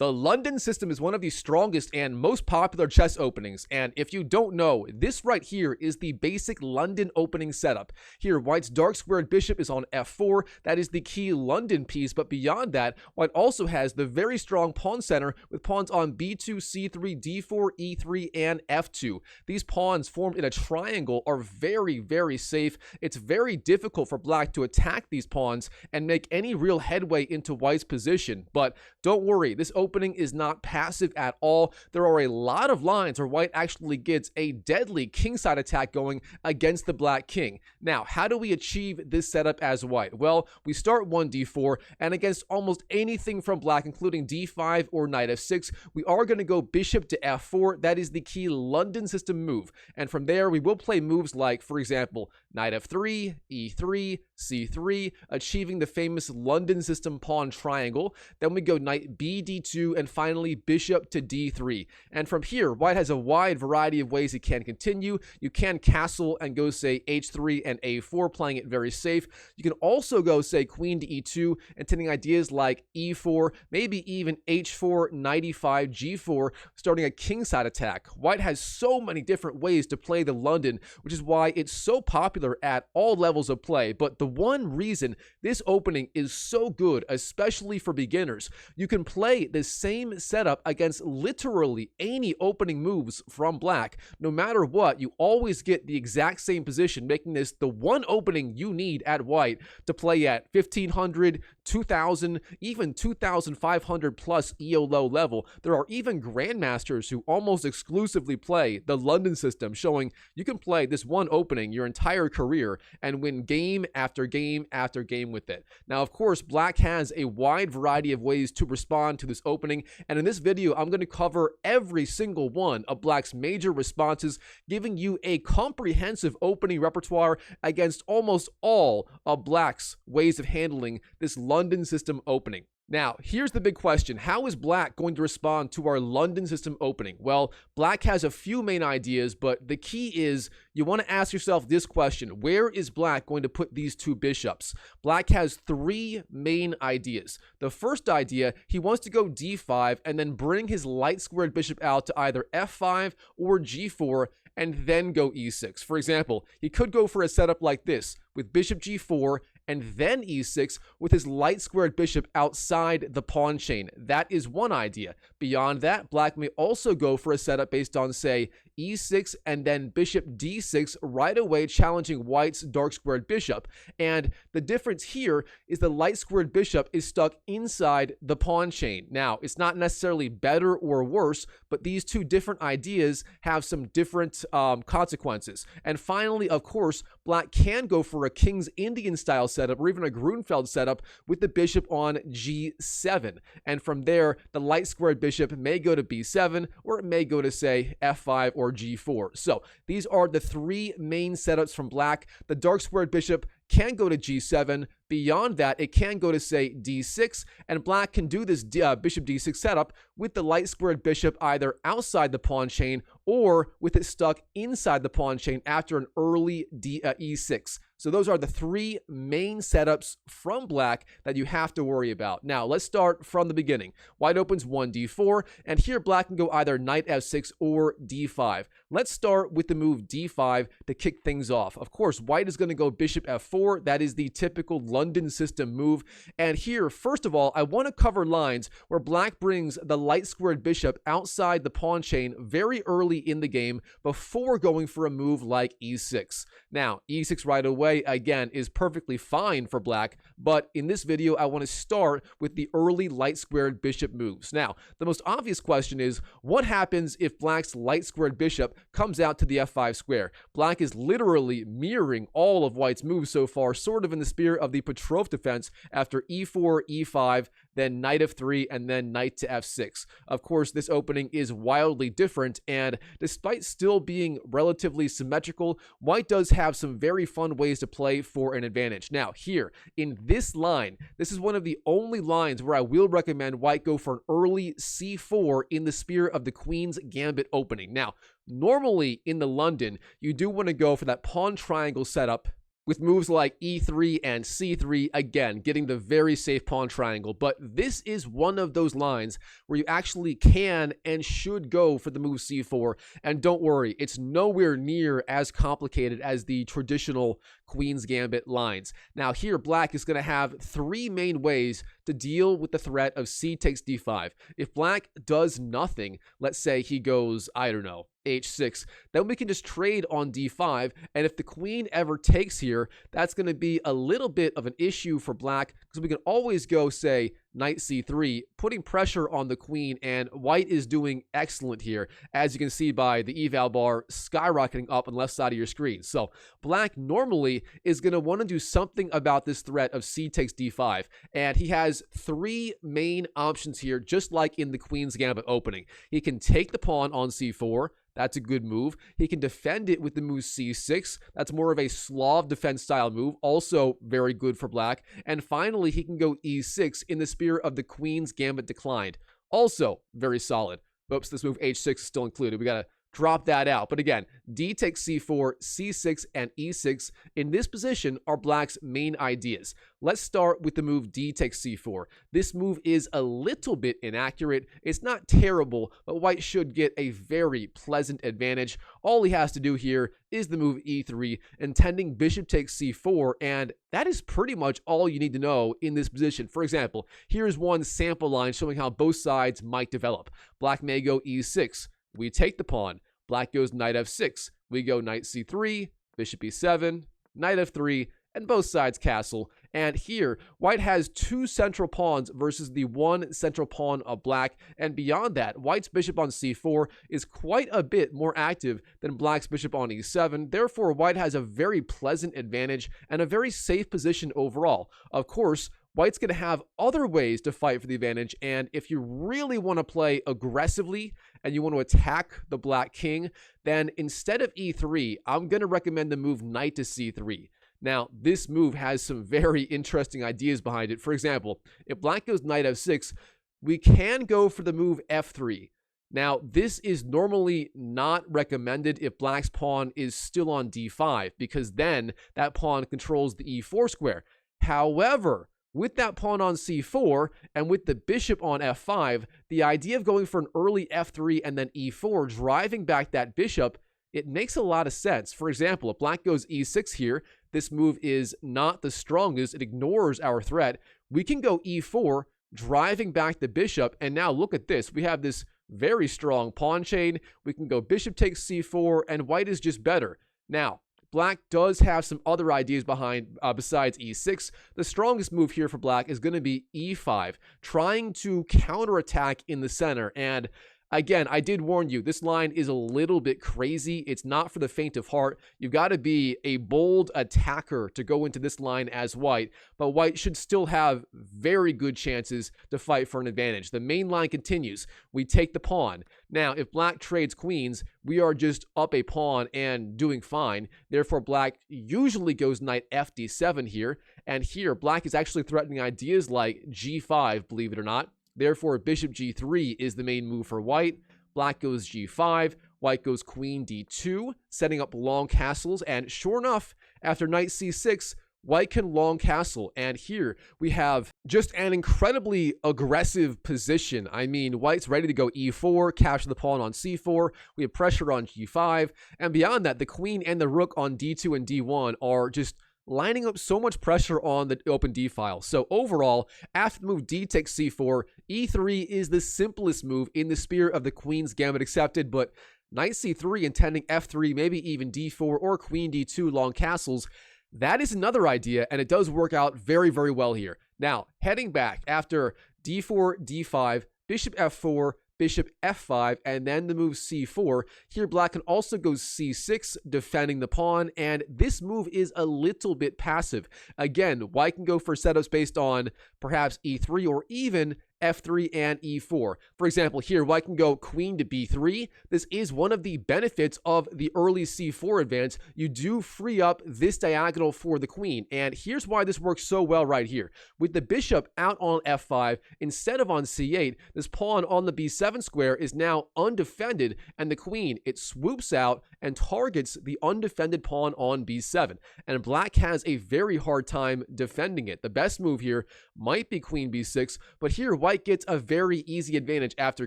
The London system is one of the strongest and most popular chess openings, and if you don't know, this right here is the basic London opening setup. Here, white's dark squared bishop is on f4, that is the key London piece, but beyond that, white also has the very strong pawn center with pawns on b2, c3, d4, e3, and f2. These pawns formed in a triangle are very, very safe. It's very difficult for black to attack these pawns and make any real headway into white's position, but don't worry, this opening is not passive at all. There are a lot of lines where white actually gets a deadly kingside attack going against the black king. Now, how do we achieve this setup as white? Well, we start 1d4, and against almost anything from black, including d5 or knight f6, we are going to go bishop to f4. That is the key London system move. And from there, we will play moves like, for example, knight f3, e3, c3, achieving the famous London system pawn triangle. Then we go knight b d2, and finally bishop to d3. And from here, white has a wide variety of ways it can continue. You can castle and go, say, h3 and a4, playing it very safe. You can also go, say, queen to e2, and taking ideas like e4, maybe even h4, knight e5, g4, starting a kingside attack. White has so many different ways to play the London, which is why it's so popular at all levels of play. But the one reason this opening is so good, especially for beginners, you can play the same setup against literally any opening moves from black. No matter what, you always get the exact same position, making this the one opening you need at white to play at 1500, 2000, even 2500 plus ELO level. There are even grandmasters who almost exclusively play the London system, showing you can play this one opening your entire career and win game after game after game with it. Now, of course, black has a wide variety of ways to respond to this opening, and in this video, I'm going to cover every single one of black's major responses, giving you a comprehensive opening repertoire against almost all of black's ways of handling this London system opening. Now, here's the big question. How is black going to respond to our London system opening? Well, black has a few main ideas, but the key is you want to ask yourself this question. Where is black going to put these two bishops? Black has three main ideas. The first idea, he wants to go d5 and then bring his light squared bishop out to either f5 or g4 and then go e6. For example, he could go for a setup like this with bishop g4 and then e6 with his light squared bishop outside the pawn chain. That is one idea. Beyond that, black may also go for a setup based on, say, e6 and then bishop d6 right away, challenging white's dark squared bishop. And the difference here is the light squared bishop is stuck inside the pawn chain. Now, it's not necessarily better or worse, but these two different ideas have some different consequences. And finally, of course, black can go for a King's Indian style setup or even a Grunfeld setup with the bishop on g7. And from there, the light squared bishop may go to b7 or it may go to, say, f5 or g4. So these are the three main setups from black. The dark squared bishop can go to g7. Beyond that, it can go to, say, d6, and black can do this bishop d6 setup with the light squared bishop either outside the pawn chain or with it stuck inside the pawn chain after an early e6. So those are the three main setups from black that you have to worry about. Now, let's start from the beginning. White opens 1d4, and here black can go either knight f6 or d5. Let's start with the move d5 to kick things off. Of course, white is going to go bishop f4. That is the typical London system move. And here, first of all, I want to cover lines where black brings the light squared bishop outside the pawn chain very early in the game before going for a move like e6. Now, e6 right away, again, is perfectly fine for black, but in this video, I want to start with the early light squared bishop moves. Now, the most obvious question is, what happens if black's light squared bishop comes out to the f5 square? Black is literally mirroring all of white's moves so far, sort of in the spirit of the Petrov defense after e4, e5, then knight f3, and then knight to f6. Of course, this opening is wildly different, and despite still being relatively symmetrical, white does have some very fun ways to play for an advantage. Now, here, in this line, this is one of the only lines where I will recommend white go for an early c4 in the spirit of the Queen's Gambit opening. Now, normally in the London, you do want to go for that pawn triangle setup with moves like e3 and c3, again, getting the very safe pawn triangle. But this is one of those lines where you actually can and should go for the move c4. And don't worry, it's nowhere near as complicated as the traditional Queen's Gambit lines. Now here, black is going to have three main ways to deal with the threat of c takes d5. If black does nothing, let's say he goes, I don't know, h6, then we can just trade on d5, and if the queen ever takes here, that's going to be a little bit of an issue for black, because we can always go, say, knight c3, putting pressure on the queen, and white is doing excellent here, as you can see by the eval bar skyrocketing up on the left side of your screen. So black normally is going to want to do something about this threat of c takes d5, and he has three main options here, just like in the Queen's Gambit opening. He can take the pawn on c4. That's a good move. He can defend it with the move c6. That's more of a Slav defense style move. Also very good for black. And finally, he can go e6 in the spirit of the Queen's Gambit declined. Also very solid. Oops, this move h6 is still included. We got to drop that out. But again, d takes c4, c6, and e6 in this position are black's main ideas. Let's start with the move d takes c4. This move is a little bit inaccurate. It's not terrible, but white should get a very pleasant advantage. All he has to do here is the move e3, intending bishop takes c4, and that is pretty much all you need to know in this position. For example, here's one sample line showing how both sides might develop. Black may go e6. We take the pawn. Black goes knight f6. We go knight c3, bishop e7, knight f3, and both sides castle. And here, white has two central pawns versus the one central pawn of black. And beyond that, white's bishop on c4 is quite a bit more active than black's bishop on e7. Therefore, white has a very pleasant advantage and a very safe position overall. Of course, white's going to have other ways to fight for the advantage, and if you really want to play aggressively and you want to attack the black king, then instead of e3, I'm going to recommend the move knight to c3. Now, this move has some very interesting ideas behind it. For example, if black goes knight f6, we can go for the move f3. Now, this is normally not recommended if black's pawn is still on d5, because then that pawn controls the e4 square. However, with that pawn on c4 and with the bishop on f5, the idea of going for an early f3 and then e4, driving back that bishop, it makes a lot of sense. For example, if black goes e6 here, this move is not the strongest. It ignores our threat. We can go e4, driving back the bishop, and now look at this. We have this very strong pawn chain. We can go bishop takes c4, and white is just better. Now, black does have some other ideas behind besides e6. The strongest move here for black is going to be e5, trying to counterattack in the center. And again, I did warn you, this line is a little bit crazy. It's not for the faint of heart. You've got to be a bold attacker to go into this line as white, but white should still have very good chances to fight for an advantage. The main line continues. We take the pawn. Now, if black trades queens, we are just up a pawn and doing fine. Therefore, black usually goes knight fd7 here, and here, black is actually threatening ideas like g5, believe it or not. Therefore, bishop g3 is the main move for white. Black goes g5, white goes queen d2, setting up long castles, and sure enough, after knight c6, white can long castle, and here we have just an incredibly aggressive position. I mean, white's ready to go e4, capture the pawn on c4, we have pressure on g5, and beyond that, the queen and the rook on d2 and d1 are just lining up so much pressure on the open d file. So overall, after the move d takes c4, e3 is the simplest move in the spirit of the Queen's Gambit accepted, but knight c3 intending f3, maybe even d4 or queen d2 long castles, that is another idea, and it does work out very, very well here. Now, heading back after d4, d5, bishop f4, bishop f5, and then the move c4. Here, black can also go c6, defending the pawn, and this move is a little bit passive. Again, white can go for setups based on perhaps e3 or even f3, and e4. For example, here, white can go queen to b3. This is one of the benefits of the early c4 advance. You do free up this diagonal for the queen, and here's why this works so well right here. With the bishop out on f5 instead of on c8, this pawn on the b7 square is now undefended, and the queen, it swoops out and targets the undefended pawn on b7, and black has a very hard time defending it. The best move here might be queen b6, but here white gets a very easy advantage after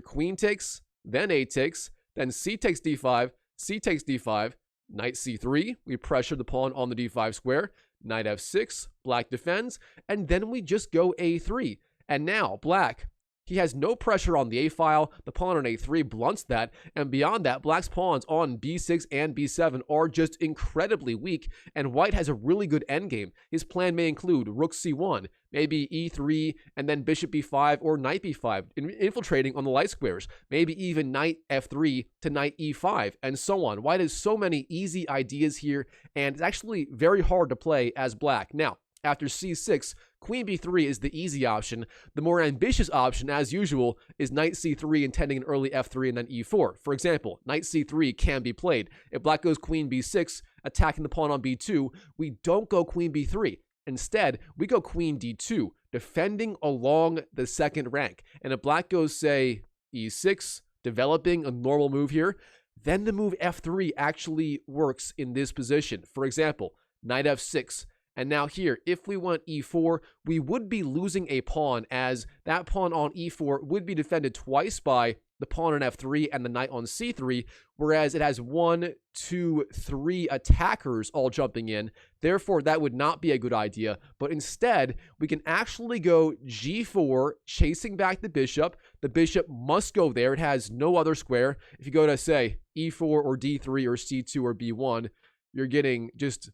queen takes, then a takes, then c takes d5, c takes d5, knight c3, we pressure the pawn on the d5 square, knight f6, black defends, and then we just go a3. And now black, he has no pressure on the a file, the pawn on a3 blunts that, and beyond that, black's pawns on b6 and b7 are just incredibly weak, and white has a really good endgame. His plan may include rook c1, maybe e3, and then bishop b5 or knight b5, infiltrating on the light squares, maybe even knight f3 to knight e5, and so on. White has so many easy ideas here, and it's actually very hard to play as black. Now, after c6, queen b3 is the easy option. The more ambitious option, as usual, is knight c3 intending an early f3 and then e4. For example, knight c3 can be played. If black goes queen b6, attacking the pawn on b2, we don't go queen b3. Instead, we go queen d2, defending along the second rank. And if black goes, say, e6, developing a normal move here, then the move f3 actually works in this position. For example, knight f6. And now here, if we went e4, we would be losing a pawn, as that pawn on e4 would be defended twice by the pawn on f3 and the knight on c3, whereas it has 1, 2, 3 attackers all jumping in. Therefore, that would not be a good idea. But instead, we can actually go g4, chasing back the bishop. The bishop must go there. It has no other square. If you go to, say, e4 or d3 or c2 or b1, you're getting just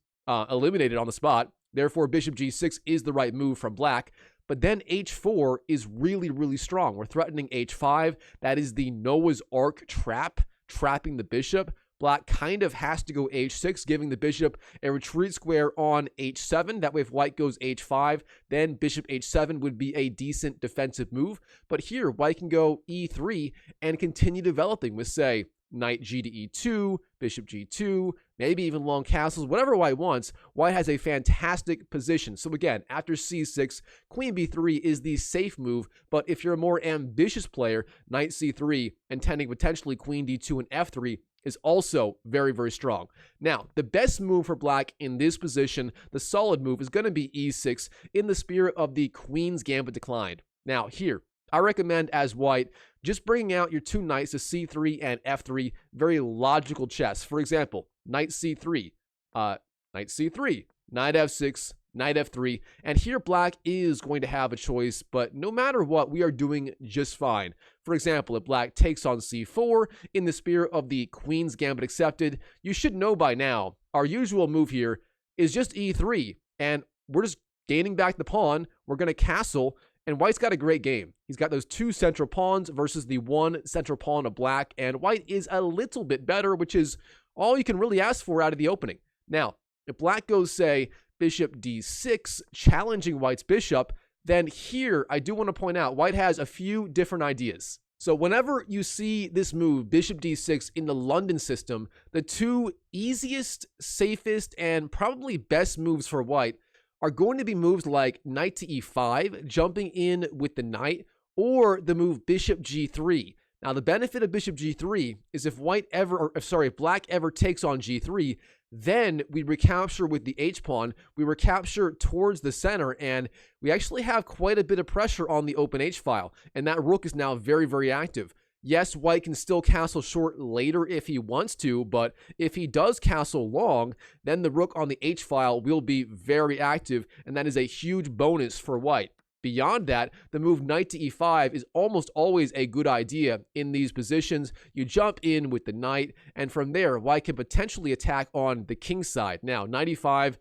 eliminated on the spot. Therefore, bishop g6 is the right move from black. But then h4 is really, really strong. We're threatening h5. That is the Noah's Ark trap, trapping the bishop. Black kind of has to go h6, giving the bishop a retreat square on h7. That way, if white goes h5, then bishop h7 would be a decent defensive move. But here, white can go e3 and continue developing with, say, knight g to e2, bishop g2, maybe even long castles, whatever white wants. White has a fantastic position. So again, after c6, queen b3 is the safe move, but if you're a more ambitious player, knight c3, intending potentially queen d2 and f3, is also very, very strong. Now, the best move for black in this position, the solid move, is going to be e6 in the spirit of the Queen's Gambit declined. Now, here, I recommend as white, just bringing out your two knights to c3 and f3, very logical chess. For example, knight c3, knight c3, knight f6, knight f3, and here black is going to have a choice, but no matter what, we are doing just fine. For example, if black takes on c4 in the spirit of the Queen's Gambit accepted, you should know by now, our usual move here is just e3, and we're just gaining back the pawn. We're going to castle, and white's got a great game. He's got those two central pawns versus the one central pawn of black, and white is a little bit better, which is all you can really ask for out of the opening. Now, if black goes, say, bishop d6, challenging white's bishop, then here I do want to point out white has a few different ideas. So whenever you see this move, bishop d6, in the London system, the two easiest, safest, and probably best moves for white are going to be moves like knight to e5, jumping in with the knight, or the move bishop g3. Now, the benefit of bishop g3 is if if black ever takes on g3, then we recapture with the h-pawn, we recapture towards the center, and we actually have quite a bit of pressure on the open h-file, and that rook is now very, very active. Yes, white can still castle short later if he wants to, but if he does castle long, then the rook on the h-file will be very active, and that is a huge bonus for white. Beyond that, the move knight to e5 is almost always a good idea in these positions. You jump in with the knight, and from there, white can potentially attack on the king side. Now, knight e5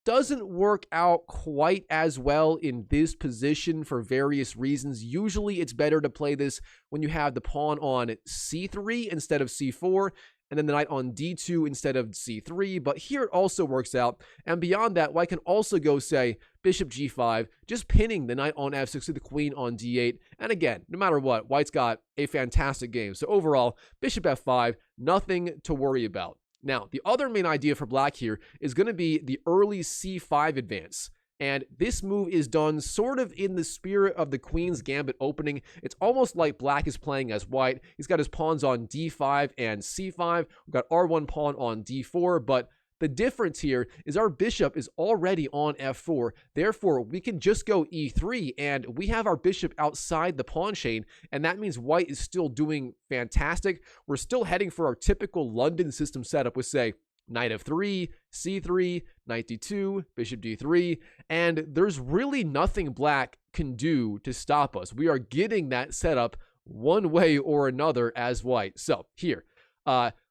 doesn't work out quite as well in this position for various reasons. Usually, it's better to play this when you have the pawn on c3 instead of c4, and then the knight on d2 instead of c3, but here it also works out. And beyond that, white can also go, say, bishop g5, just pinning the knight on f6 to the queen on d8. And again, no matter what, white's got a fantastic game. So overall, bishop f5, nothing to worry about. Now, the other main idea for black here is going to be the early c5 advance. And this move is done sort of in the spirit of the Queen's Gambit opening. It's almost like black is playing as white. He's got his pawns on d5 and c5. We've got r1 pawn on d4, but the difference here is our bishop is already on f4. Therefore, we can just go e3, and we have our bishop outside the pawn chain, and that means white is still doing fantastic. We're still heading for our typical London system setup with, say, knight f3, c3, knight d2, bishop d3, and there's really nothing black can do to stop us. We are getting that setup one way or another as white. So here,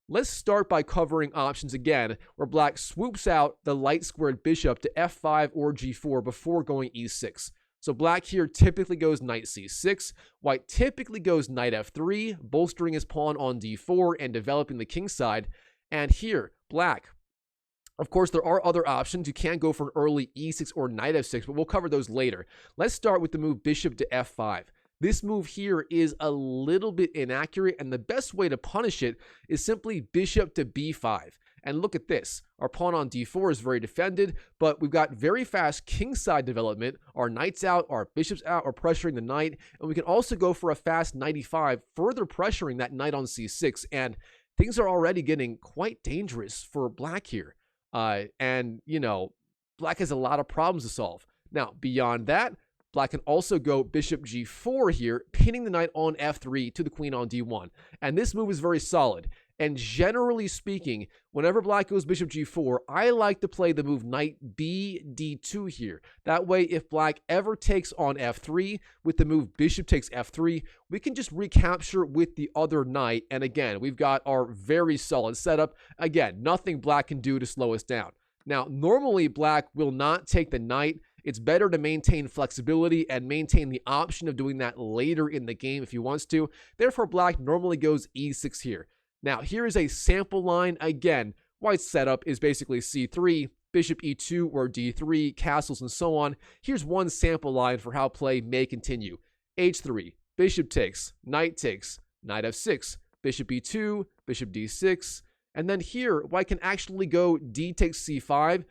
let's start by covering options again, where black swoops out the light squared bishop to f5 or g4 before going e6. So black here typically goes knight c6. White typically goes knight f3, bolstering his pawn on d4 and developing the king side. And here, black, of course, there are other options. You can go for an early e6 or knight f6, but we'll cover those later. Let's start with the move bishop to f5. This move here is a little bit inaccurate, and the best way to punish it is simply bishop to b5. And look at this. Our pawn on d4 is very defended, but we've got very fast kingside development. Our knight's out, our bishop's out, are pressuring the knight, and we can also go for a fast knight e5, further pressuring that knight on c6, and things are already getting quite dangerous for black here. And, you know, black has a lot of problems to solve. Now, beyond that, black can also go bishop g4 here, pinning the knight on f3 to the queen on d1. And this move is very solid. And generally speaking, whenever black goes bishop g4, I like to play the move knight b d2 here. That way, if black ever takes on f3 with the move bishop takes f3, we can just recapture with the other knight. And again, we've got our very solid setup. Again, nothing black can do to slow us down. Now, normally black will not take the knight. It's better to maintain flexibility and maintain the option of doing that later in the game if he wants to. Therefore, black normally goes e6 here. Now, here is a sample line. Again, white's setup is basically c3, bishop e2 or d3, castles, and so on. Here's one sample line for how play may continue. h3, bishop takes, knight f6, bishop e2, bishop d6, and then here, white can actually go d takes c5.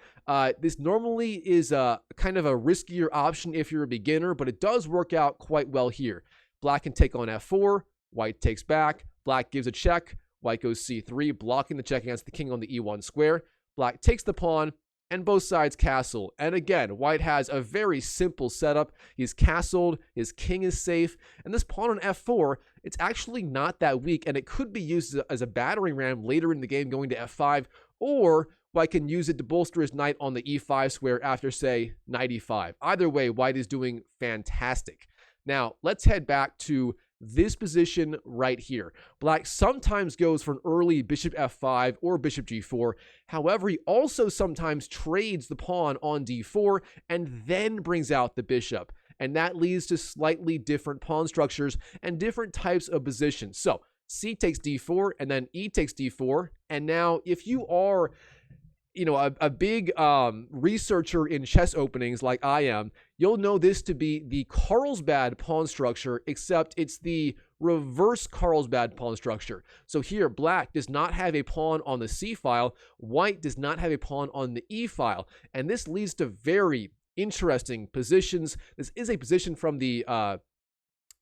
This normally is a kind of a riskier option if you're a beginner, but it does work out quite well here. Black can take on f4, white takes back, black gives a check, white goes c3, blocking the check against the king on the e1 square. Black takes the pawn, and both sides castle. And again, white has a very simple setup. He's castled, his king is safe, and this pawn on f4, it's actually not that weak, and it could be used as a battering ram later in the game going to f5, or white can use it to bolster his knight on the e5 square after, say, knight e5. Either way, white is doing fantastic. Now, let's head back to this position right here. Black sometimes goes for an early bishop f5 or bishop g4. However, he also sometimes trades the pawn on d4 and then brings out the bishop. And that leads to slightly different pawn structures and different types of positions. So c takes d4 and then e takes d4. And now if you are, you know, a big researcher in chess openings like I am, you'll know this to be the Carlsbad pawn structure, except it's the reverse Carlsbad pawn structure. So here, black does not have a pawn on the c file, white does not have a pawn on the e file, and this leads to very interesting positions. This is a position from the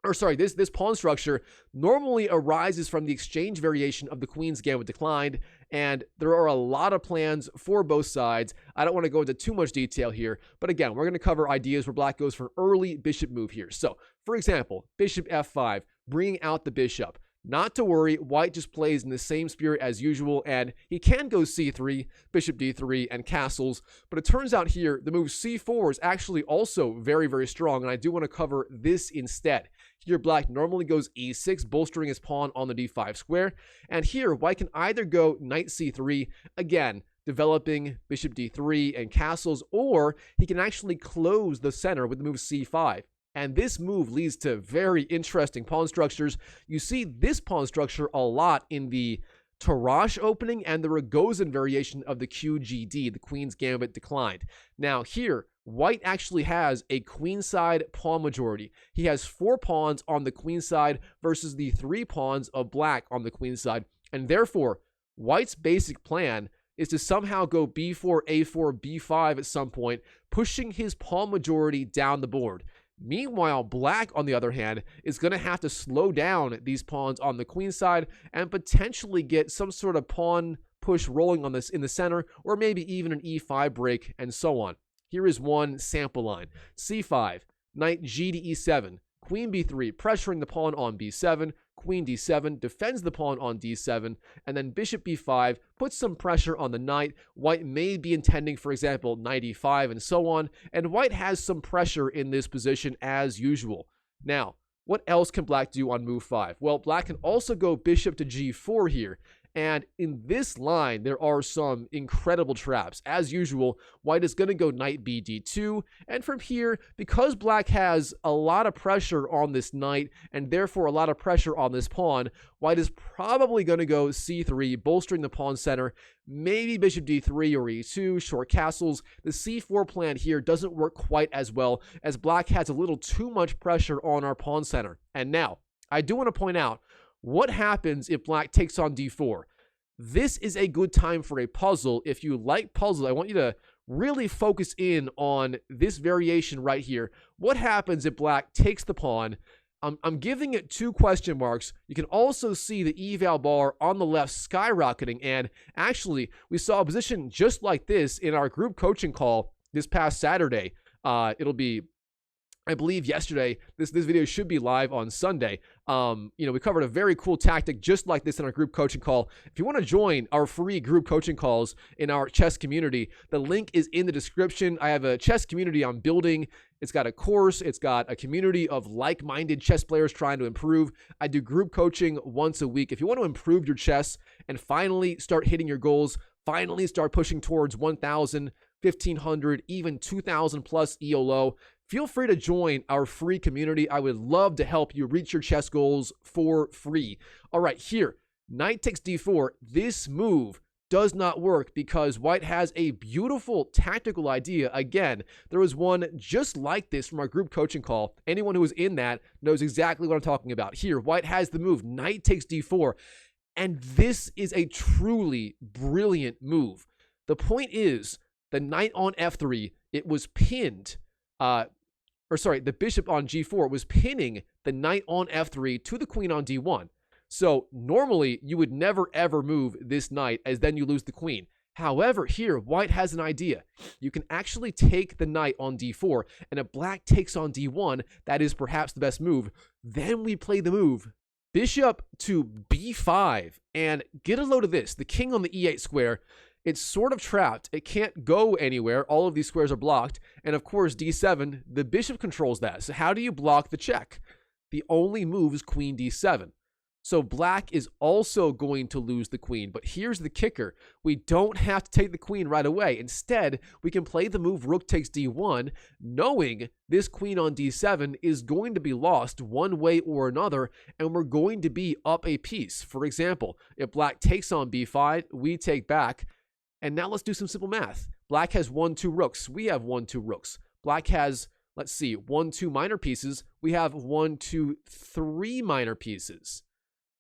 this pawn structure normally arises from the exchange variation of the Queen's Gambit declined, and there are a lot of plans for both sides. I don't want to go into too much detail here, but again, we're going to cover ideas where black goes for an early bishop move here. So, for example, bishop f5, bringing out the bishop. Not to worry, white just plays in the same spirit as usual, and he can go c3, bishop d3, and castles, but it turns out here the move c4 is actually also very, very strong, and I do want to cover this instead. Here, black normally goes e6, bolstering his pawn on the d5 square, and here, white can either go knight c3, again, developing bishop d3 and castles, or he can actually close the center with the move c5. And this move leads to very interesting pawn structures. You see this pawn structure a lot in the Tarrasch opening and the Rogozin variation of the QGD, the Queen's Gambit declined. Now here, white actually has a queenside pawn majority. He has 4 pawns on the queen side versus the 3 pawns of black on the queen side. And therefore, white's basic plan is to somehow go b4, a4, b5 at some point, pushing his pawn majority down the board. Meanwhile, black, on the other hand, is going to have to slow down these pawns on the queen side and potentially get some sort of pawn push rolling on this in the center, or maybe even an e5 break, and so on. Here is one sample line. c5, knight g to e7, queen b3, pressuring the pawn on b7, queen d7, defends the pawn on d7, and then bishop b5, puts some pressure on the knight. White may be intending, for example, knight e5 and so on, and white has some pressure in this position as usual. Now, what else can black do on move 5? Well, black can also go bishop to g4 here. And in this line, there are some incredible traps. As usual, white is going to go knight b d2. And from here, because black has a lot of pressure on this knight, and therefore a lot of pressure on this pawn, white is probably going to go c3, bolstering the pawn center. Maybe bishop d3 or e2, short castles. The c4 plan here doesn't work quite as well, as black has a little too much pressure on our pawn center. And now, I do want to point out, what happens if black takes on d4? This is a good time for a puzzle. If you like puzzles, I want you to really focus in on this variation right here. What happens if black takes the pawn? I'm giving it 2 question marks. You can also see the eval bar on the left skyrocketing, and actually, we saw a position just like this in our group coaching call this past Saturday. It'll be, I believe, yesterday. This video should be live on Sunday. We covered a very cool tactic just like this in our group coaching call. If you want to join our free group coaching calls in our chess community, the link is in the description. I have a chess community I'm building. It's got a course. It's got a community of like-minded chess players trying to improve. I do group coaching once a week. If you want to improve your chess and finally start hitting your goals, finally start pushing towards 1,000, 1,500, even 2,000 plus ELO, feel free to join our free community. I would love to help you reach your chess goals for free. All right, here, knight takes d4. This move does not work because white has a beautiful tactical idea. Again, there was one just like this from our group coaching call. Anyone who was in that knows exactly what I'm talking about. Here, white has the move, knight takes d4, and this is a truly brilliant move. The point is, the knight on f3, it was pinned, the bishop on g4 was pinning the knight on f3 to the queen on d1. So normally you would never ever move this knight, as then you lose the queen. However, here white has an idea. You can actually take the knight on d4, and if black takes on d1, that is perhaps the best move. Then we play the move bishop to b5, and get a load of this. The king on the e8 square, it's sort of trapped. It can't go anywhere. All of these squares are blocked. And of course, d7, the bishop controls that. So how do you block the check? The only move is queen d7. So black is also going to lose the queen. But here's the kicker. We don't have to take the queen right away. Instead, we can play the move rook takes d1, knowing this queen on d7 is going to be lost one way or another, and we're going to be up a piece. For example, if black takes on b5, we take back. And now let's do some simple math. Black has 1, 2 rooks. We have 1, 2 rooks. Black has, let's see, 1, 2 minor pieces. We have 1, 2, 3 minor pieces.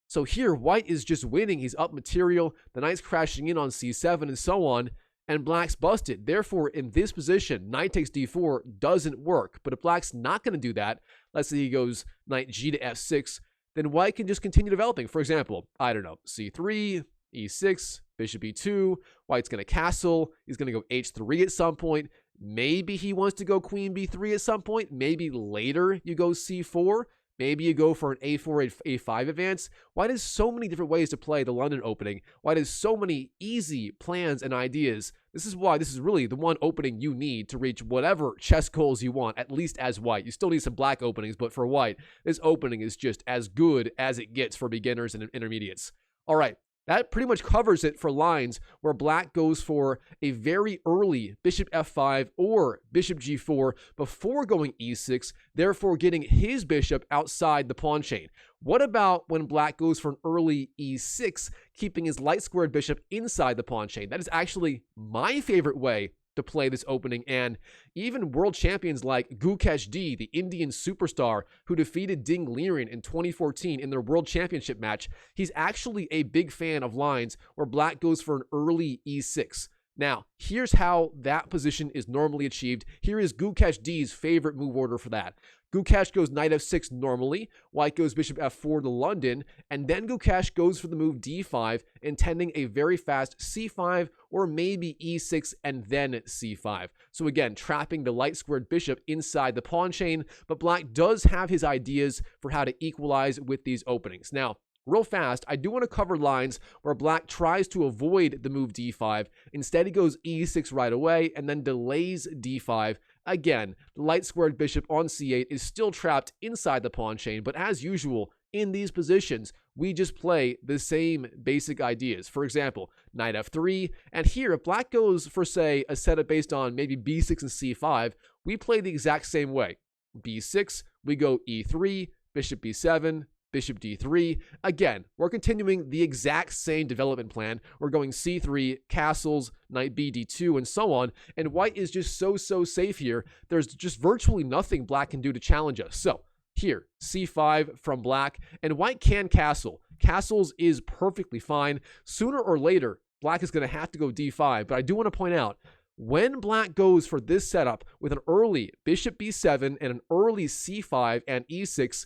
So here, white is just winning. He's up material. The knight's crashing in on c7 and so on. And black's busted. Therefore, in this position, knight takes d4 doesn't work. But if black's not going to do that, let's say he goes knight g to f6, then white can just continue developing. For example, I don't know, c3, e6, bishop e2, white's going to castle, he's going to go h3 at some point, maybe he wants to go queen b3 at some point, maybe later you go c4, maybe you go for an a4, a5 advance. White has so many different ways to play the London opening. White has so many easy plans and ideas. This is why this is really the one opening you need to reach whatever chess goals you want, at least as white. You still need some black openings, but for white, this opening is just as good as it gets for beginners and intermediates. All right. That pretty much covers it for lines where black goes for a very early bishop f5 or bishop g4 before going e6, therefore getting his bishop outside the pawn chain. What about when black goes for an early e6, keeping his light squared bishop inside the pawn chain? That is actually my favorite way to play this opening, and even world champions like Gukesh D, the Indian superstar who defeated Ding Liren in 2014 in their world championship match, he's actually a big fan of lines where black goes for an early e6. Now, here's how that position is normally achieved. Here is Gukesh D's favorite move order for that. Gukesh goes knight f6 normally, white goes bishop f4 to London, and then Gukesh goes for the move d5, intending a very fast c5 or maybe e6 and then c5. So again, trapping the light squared bishop inside the pawn chain, but black does have his ideas for how to equalize with these openings. Now, real fast, I do want to cover lines where black tries to avoid the move d5. Instead, he goes e6 right away and then delays d5. Again, the light squared bishop on c8 is still trapped inside the pawn chain, but as usual, in these positions, we just play the same basic ideas. For example, knight f3, and here, if black goes for, say, a setup based on maybe b6 and c5, we play the exact same way. b6, we go e3, bishop b7, bishop d3. Again, we're continuing the exact same development plan. We're going c3, castles, knight b d2, and so on. And white is just so safe here. There's just virtually nothing black can do to challenge us. So here, c5 from black, and white can castle. Castles is perfectly fine. Sooner or later, black is going to have to go d5. But I do want to point out, when black goes for this setup with an early bishop b7 and an early c5 and e6,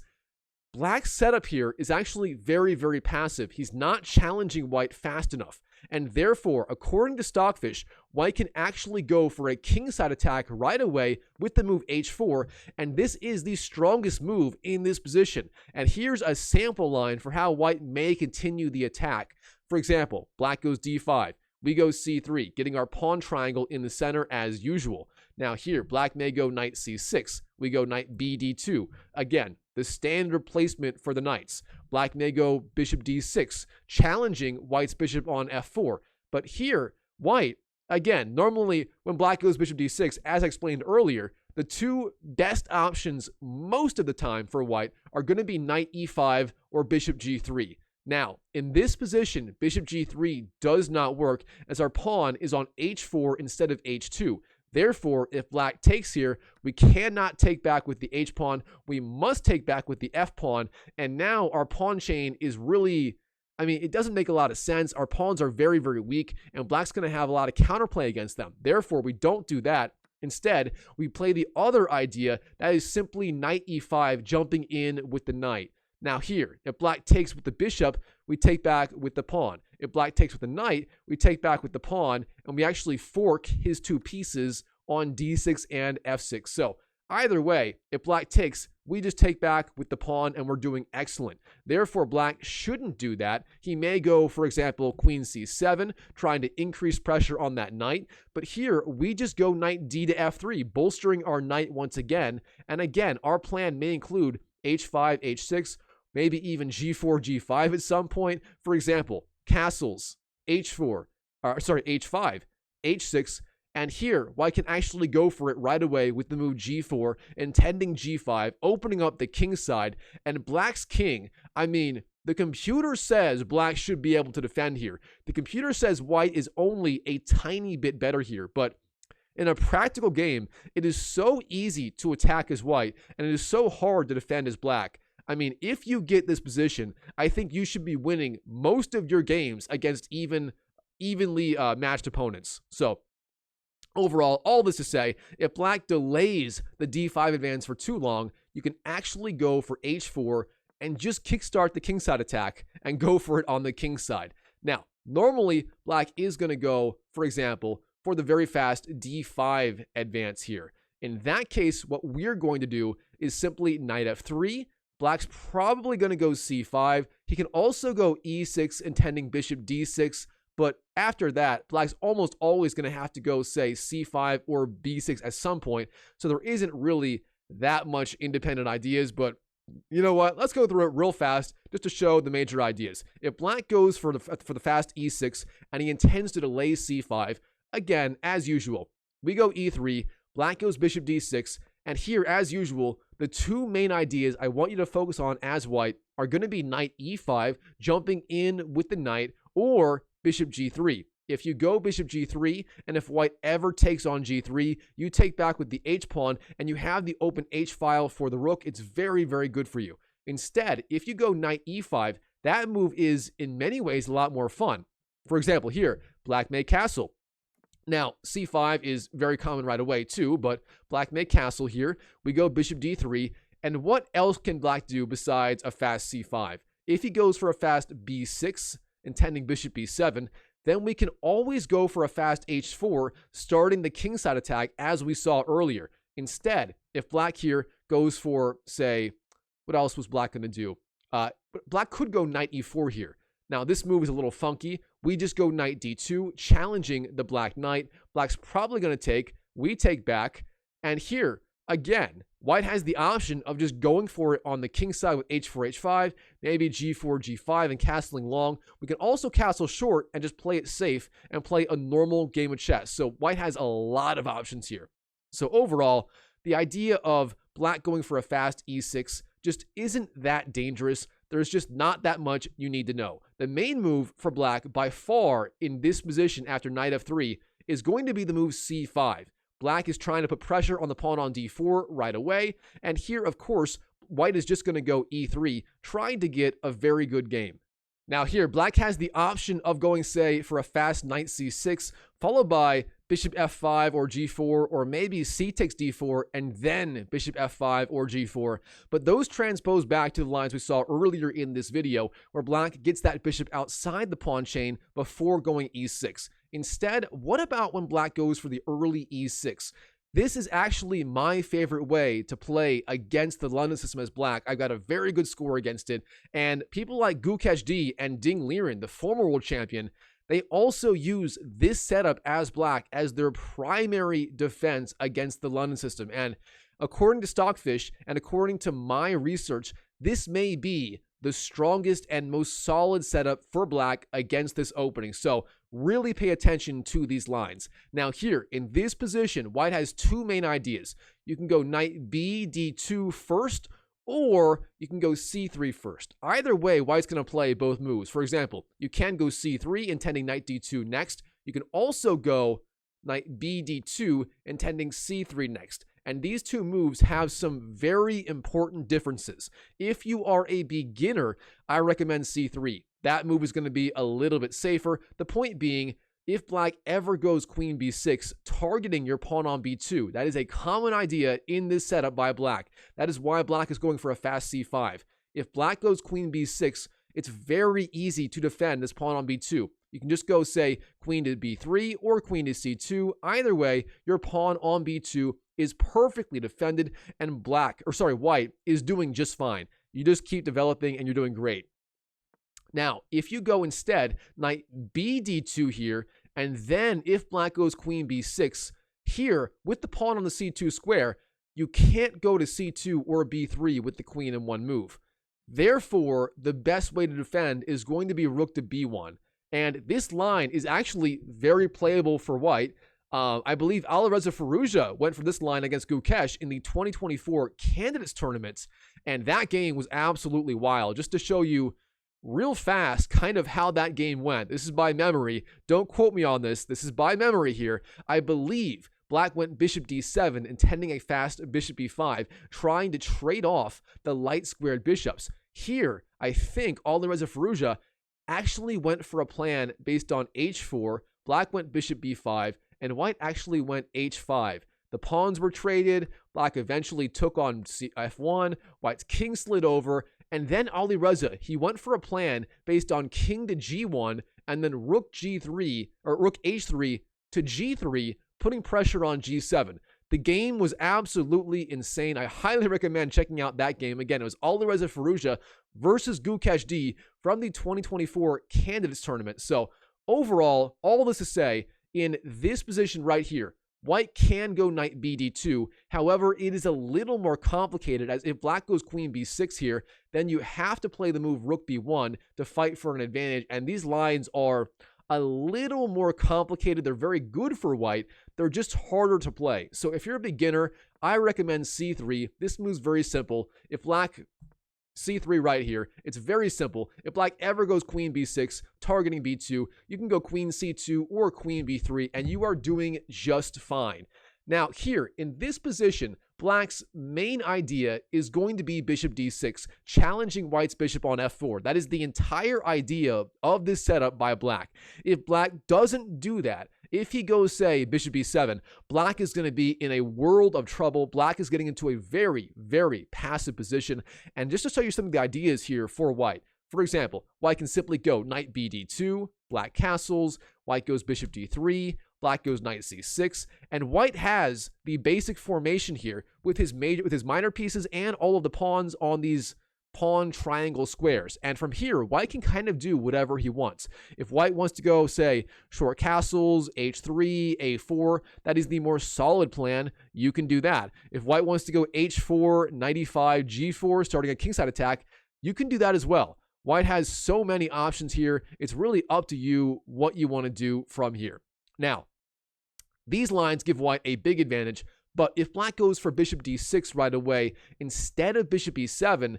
black's setup here is actually very passive. He's not challenging white fast enough. And therefore, according to Stockfish, white can actually go for a kingside attack right away with the move h4. And this is the strongest move in this position. And here's a sample line for how white may continue the attack. For example, black goes d5. We go c3, getting our pawn triangle in the center as usual. Now here, black may go knight c6. We go knight b d2. Again, the standard placement for the knights. Black may go bishop d6, challenging white's bishop on f4. But here, white, again, normally when black goes bishop d6, as I explained earlier, the two best options most of the time for white are going to be knight e5 or bishop g3. Now, in this position, bishop g3 does not work as our pawn is on h4 instead of h2. Therefore, if black takes here, we cannot take back with the h-pawn. We must take back with the f-pawn. And now our pawn chain is really, I mean, it doesn't make a lot of sense. Our pawns are very weak, and black's going to have a lot of counterplay against them. Therefore, we don't do that. Instead, we play the other idea that is simply knight e5, jumping in with the knight. Now here, if black takes with the bishop, we take back with the pawn. If black takes with the knight, we take back with the pawn, and we actually fork his two pieces on d6 and f6. So either way, if black takes, we just take back with the pawn, and we're doing excellent. Therefore, black shouldn't do that. He may go, for example, queen c7, trying to increase pressure on that knight. But here, we just go knight d to f3, bolstering our knight once again. And again, our plan may include h5, h6, maybe even g4, g5 at some point. For example, castles, h5, h6, and here, white can actually go for it right away with the move g4, intending g5, opening up the king side, and black's king, I mean, the computer says black should be able to defend here. The computer says white is only a tiny bit better here, but in a practical game, it is so easy to attack as white, and it is so hard to defend as black. I mean, if you get this position, I think you should be winning most of your games against evenly matched opponents. So, overall, all this to say, if black delays the d5 advance for too long, you can actually go for h4 and just kickstart the kingside attack and go for it on the king side. Now, normally, black is going to go, for example, for the very fast d5 advance here. In that case, what we're going to do is simply knight f3. Black's probably going to go c5. He can also go e6, intending bishop d6. But after that, black's almost always going to have to go, say, c5 or b6 at some point. So there isn't really that much independent ideas. But You know what? Let's go through it real fast just to show the major ideas. If black goes for the fast e6 and he intends to delay c5, again, as usual, we go e3, black goes bishop d6, and here, as usual, the two main ideas I want you to focus on as white are going to be knight e5, jumping in with the knight, or bishop g3. If you go bishop g3, and if white ever takes on g3, you take back with the h-pawn, and you have the open h-file for the rook. It's very, very good for you. Instead, if you go knight e5, that move is, in many ways, a lot more fun. For example, here, black may castle. Now, c5 is very common right away too, but black may castle here. We go bishop d3, and what else can black do besides a fast c5? If he goes for a fast b6, intending bishop b7, then we can always go for a fast h4, starting the kingside attack as we saw earlier. Instead, if black here goes for, say, what else was black going to do? Black could go knight e4 here. Now, this move is a little funky. We just go knight d2, challenging the black knight. Black's probably going to take. We take back. And here, again, white has the option of just going for it on the king side with h4, h5, maybe g4, g5, and castling long. We can also castle short and just play it safe and play a normal game of chess. So white has a lot of options here. So overall, the idea of black going for a fast e6 just isn't that dangerous. There's just not that much you need to know. The main move for black by far in this position after knight f3 is going to be the move c5. Black is trying to put pressure on the pawn on d4 right away. And here, of course, white is just going to go e3, trying to get a very good game. Now here, black has the option of going, say, for a fast knight c6, followed by bishop f5 or g4, or maybe c takes d4, and then bishop f5 or g4. But those transpose back to the lines we saw earlier in this video, where black gets that bishop outside the pawn chain before going e6. Instead, what about when black goes for the early e6? This is actually my favorite way to play against the London system as black. I've got a very good score against it. And people like Gukesh D and Ding Liren, the former world champion, they also use this setup as black as their primary defense against the London system. And according to Stockfish and according to my research, this may be the strongest and most solid setup for black against this opening. So really pay attention to these lines. Now here, in this position, white has two main ideas. You can go knight b d2 first, or you can go c3 first. Either way, white's going to play both moves. For example, you can go c3, intending knight d2 next. You can also go knight b d2, intending c3 next. And these two moves have some very important differences. If you are a beginner, I recommend c3. That move is going to be a little bit safer. The point being, if black ever goes queen b6, targeting your pawn on b2, that is a common idea in this setup by black. That is why black is going for a fast c5. If black goes queen b6, it's very easy to defend this pawn on b2. You can just go, say, queen to b3 or queen to c2. Either way, your pawn on b2 is perfectly defended, and white is doing just fine. You just keep developing and you're doing great. Now, if you go instead knight b d2 here, and then if black goes queen b6, here with the pawn on the c2 square, you can't go to c2 or b3 with the queen in one move. Therefore, the best way to defend is going to be rook to b1. And this line is actually very playable for white. I believe Alireza Firouzja went for this line against Gukesh in the 2024 Candidates Tournaments, and that game was absolutely wild. Just to show you real fast kind of how that game went. This is by memory. Don't quote me on this. This is by memory here. I believe black went bishop d7, intending a fast bishop b5, trying to trade off the light squared bishops. Here, I think Alireza Firouzja actually went for a plan based on h4. Black went bishop b5, and white actually went h5. The pawns were traded. Black eventually took on f1. White's king slid over. And then Alireza, he went for a plan based on king to g1 and then rook g3 or rook h3 to g3, putting pressure on g7. The game was absolutely insane. I highly recommend checking out that game. Again, it was Alireza Firouzja versus Gukesh D from the 2024 Candidates Tournament. So overall, all this to say, in this position right here, white can go knight bd2. However, it is a little more complicated, as if black goes queen b6 here, then you have to play the move rook b1 to fight for an advantage, and these lines are a little more complicated. They're very good for white. They're just harder to play. So if you're a beginner, I recommend c3. This move's very simple. If black c3 right here, it's very simple. If black ever goes queen b6, targeting b2, you can go queen c2 or queen b3, and you are doing just fine. Now here, in this position, black's main idea is going to be bishop d6, challenging white's bishop on f4. That is the entire idea of this setup by black. If black doesn't do that, if he goes, say, bishop b7, black is going to be in a world of trouble. Black is getting into a very, very passive position. And just to show you some of the ideas here for white, for example, white can simply go knight bd2, black castles, white goes bishop d3, black goes knight c6, and white has the basic formation here with his minor pieces and all of the pawns on these pawn triangle squares. And from here, white can kind of do whatever he wants. If white wants to go, say, short castles, h3, a4, that is the more solid plan, you can do that. If white wants to go h4, knight e5, g4, starting a kingside attack, you can do that as well. White has so many options here. It's really up to you what you want to do from here. Now, these lines give white a big advantage, but if black goes for bishop d6 right away instead of bishop e7,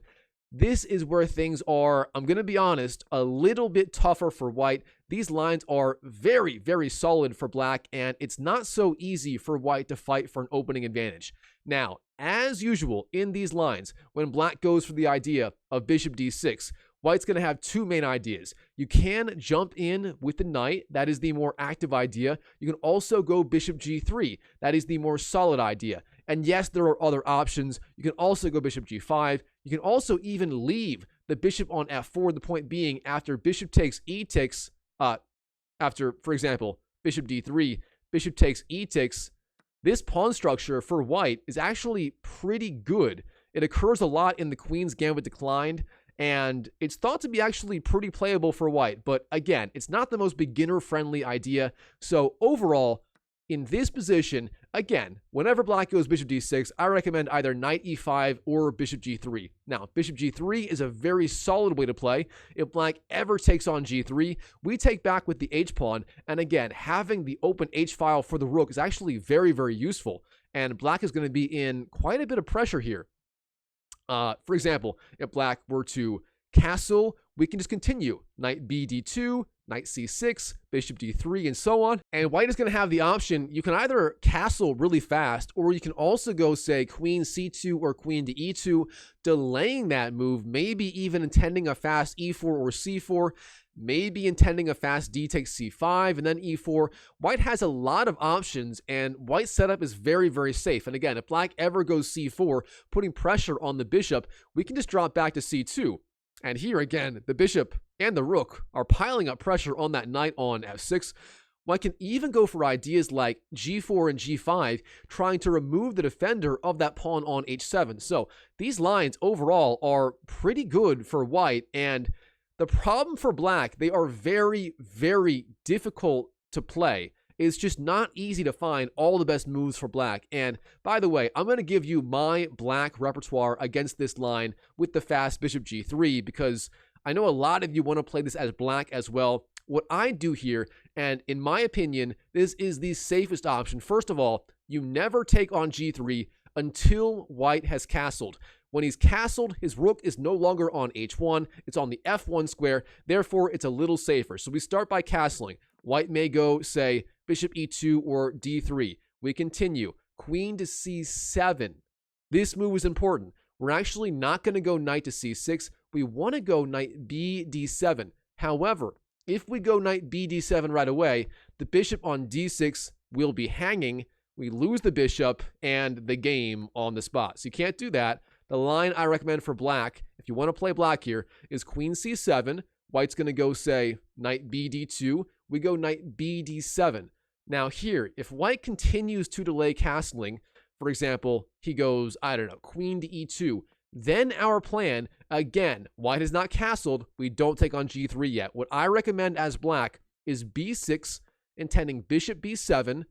this is where things are, I'm going to be honest, a little bit tougher for white. These lines are very, very solid for black, and it's not so easy for white to fight for an opening advantage. Now, as usual in these lines, when black goes for the idea of bishop d6, white's going to have two main ideas. You can jump in with the knight. That is the more active idea. You can also go bishop g3. That is the more solid idea. And yes, there are other options. You can also go bishop g5. You can also even leave the bishop on f4. The point being, after bishop takes e takes, after, for example, bishop d3, bishop takes e takes, this pawn structure for white is actually pretty good. It occurs a lot in the Queen's Gambit Declined, and it's thought to be actually pretty playable for white. But again, it's not the most beginner-friendly idea. So overall, in this position, again, whenever black goes bishop d6, I recommend either knight e5 or bishop g3. Now, bishop g3 is a very solid way to play. If black ever takes on g3, we take back with the h-pawn. And again, having the open h-file for the rook is actually very, very useful. And black is going to be in quite a bit of pressure here. For example, if black were to castle, we can just continue. Knight bd2, knight c6, bishop d3, and so on. And white is going to have the option, you can either castle really fast, or you can also go, say, queen c2 or queen to e2, delaying that move, maybe even intending a fast e4 or c4, maybe intending a fast d takes c5 and then e4. White has a lot of options, and white's setup is very, very safe. And again, if black ever goes c4, putting pressure on the bishop, we can just drop back to c2. And here again, the bishop and the rook are piling up pressure on that knight on f6. One can even go for ideas like g4 and g5, trying to remove the defender of that pawn on h7. So these lines overall are pretty good for white, and the problem for black, they are very, very difficult to play. It's just not easy to find all the best moves for black. And by the way, I'm going to give you my black repertoire against this line with the fast bishop g3, because I know a lot of you want to play this as black as well. What I do here, and in my opinion, this is the safest option. First of all, you never take on g3 until white has castled. When he's castled, his rook is no longer on h1. It's on the f1 square. Therefore, it's a little safer. So we start by castling. White may go, say, bishop e2 or d3. We continue. Queen to c7. This move is important. We're actually not going to go knight to c6. We want to go knight b d7. However, if we go knight b d7 right away, the bishop on d6 will be hanging. We lose the bishop and the game on the spot. So you can't do that. The line I recommend for black, if you want to play black here, is queen c7. White's going to go, say, knight b d2. We go knight b d7. Now here, if white continues to delay castling, for example, he goes, I don't know, queen to e2, then our plan, again, white has not castled, we don't take on g3 yet. What I recommend as black is b6, intending bishop b7,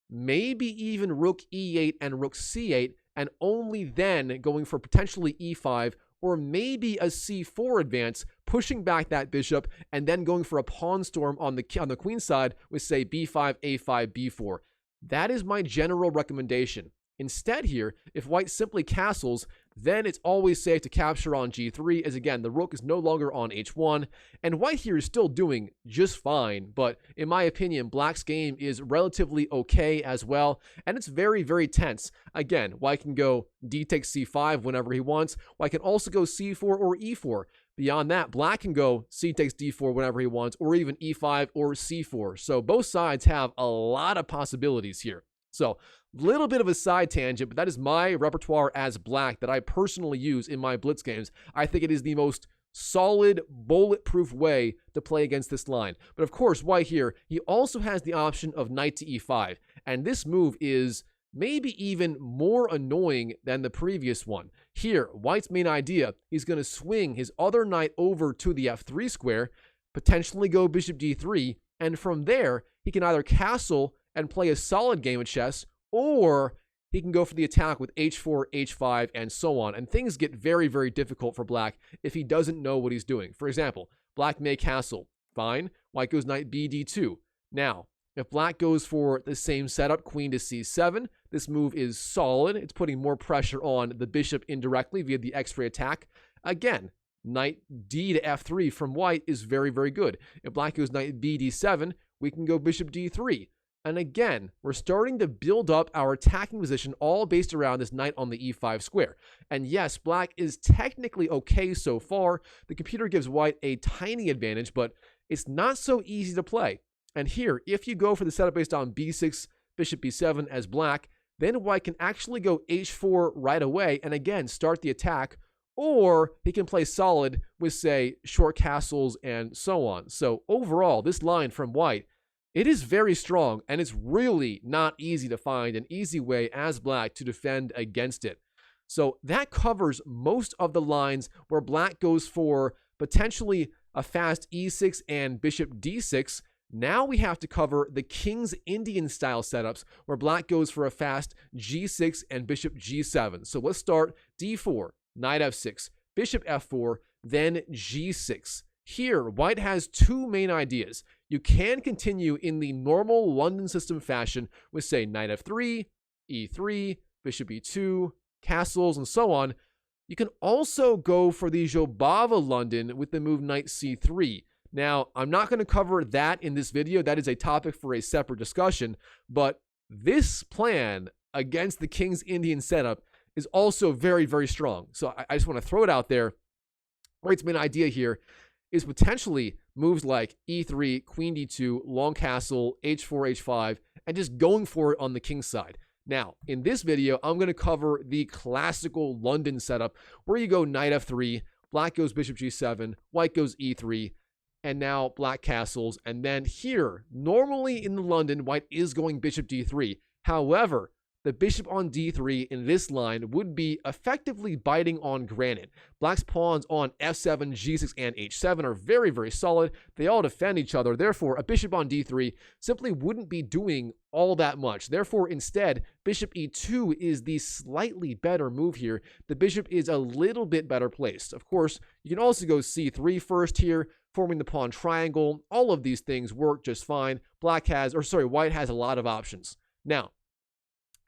maybe even rook e8 and rook c8, and only then going for potentially e5 or maybe a c4 advance, pushing back that bishop, and then going for a pawn storm on the queen side with, say, b5, a5, b4. That is my general recommendation. Instead here, if white simply castles, then it's always safe to capture on g3, as again, the rook is no longer on h1, and white here is still doing just fine, but in my opinion, black's game is relatively okay as well, and it's very, very tense. Again, white can go d takes c5 whenever he wants. White can also go c4 or e4. Beyond that, black can go c takes d4 whenever he wants, or even e5 or c4. So both sides have a lot of possibilities here. So, little bit of a side tangent, but that is my repertoire as black that I personally use in my blitz games. I think it is the most solid, bulletproof way to play against this line. But of course, white here, he also has the option of knight to e5, and this move is maybe even more annoying than the previous one. Here, white's main idea, he's going to swing his other knight over to the f3 square, potentially go bishop d3, and from there, he can either castle and play a solid game of chess, or he can go for the attack with h4, h5, and so on. And things get very, very difficult for black if he doesn't know what he's doing. For example, black may castle. Fine. White goes knight b d2. Now, if black goes for the same setup, queen to c7, this move is solid. It's putting more pressure on the bishop indirectly via the x-ray attack. Again, knight d to f3 from white is very, very good. If black goes knight b d7, we can go bishop d3. And again, we're starting to build up our attacking position all based around this knight on the e5 square. And yes, black is technically okay so far. The computer gives white a tiny advantage, but it's not so easy to play. And here, if you go for the setup based on b6, bishop b7 as black, then white can actually go h4 right away and again start the attack, or he can play solid with, say, short castles and so on. So overall, this line from white, it is very strong, and it's really not easy to find an easy way as black to defend against it. So that covers most of the lines where black goes for potentially a fast e6 and bishop d6. Now we have to cover the King's Indian style setups where black goes for a fast g6 and bishop g7. So let's start d4, knight f6, bishop f4, then g6. Here, white has two main ideas. You can continue in the normal London system fashion with, say, knight f3, e3, bishop e2, castles, and so on. You can also go for the Jobava London with the move knight c3. Now, I'm not going to cover that in this video. That is a topic for a separate discussion. But this plan against the King's Indian setup is also very, very strong. So I just want to throw it out there. White's main idea here is potentially moves like e3, queen d2, long castle, h4, h5, and just going for it on the king's side. Now, in this video, I'm going to cover the classical London setup where you go knight f3, black goes bishop g7, white goes e3, and now black castles. And then here, normally in the London, white is going bishop d3. However, the bishop on d3 in this line would be effectively biting on granite. Black's pawns on f7, g6, and h7 are very, very solid. They all defend each other. Therefore, a bishop on d3 simply wouldn't be doing all that much. Therefore, instead, bishop e2 is the slightly better move here. The bishop is a little bit better placed. Of course, you can also go c3 first here, forming the pawn triangle. All of these things work just fine. White has a lot of options. Now,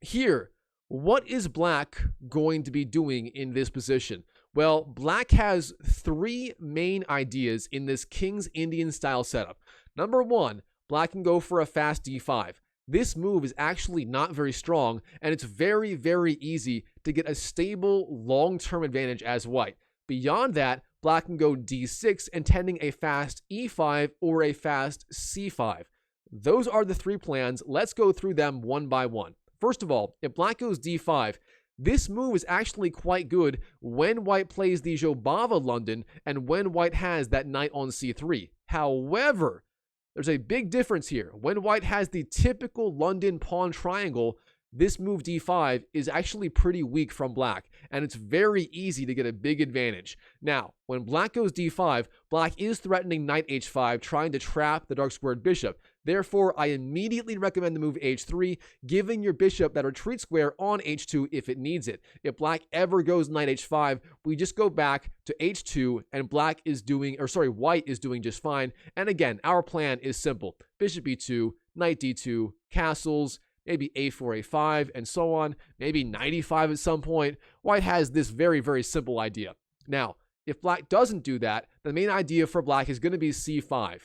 here, what is black going to be doing in this position? Well, black has three main ideas in this King's Indian style setup. Number one, black can go for a fast d5. This move is actually not very strong, and it's very, very easy to get a stable long-term advantage as white. Beyond that, black can go d6, intending a fast e5 or a fast c5. Those are the three plans. Let's go through them one by one. First of all, if black goes d5, this move is actually quite good when white plays the Jobava London and when white has that knight on c3. However, there's a big difference here. When white has the typical London pawn triangle, this move d5 is actually pretty weak from black, and it's very easy to get a big advantage. Now, when black goes d5, black is threatening knight h5, trying to trap the dark squared bishop. Therefore, I immediately recommend the move h3, giving your bishop that retreat square on h2 if it needs it. If black ever goes knight h5, we just go back to h2, and white is doing just fine. And again, our plan is simple. Bishop e2, knight d2, castles, maybe a4, a5, and so on, maybe knight e5 at some point. White has this very, very simple idea. Now, if black doesn't do that, the main idea for black is going to be c5.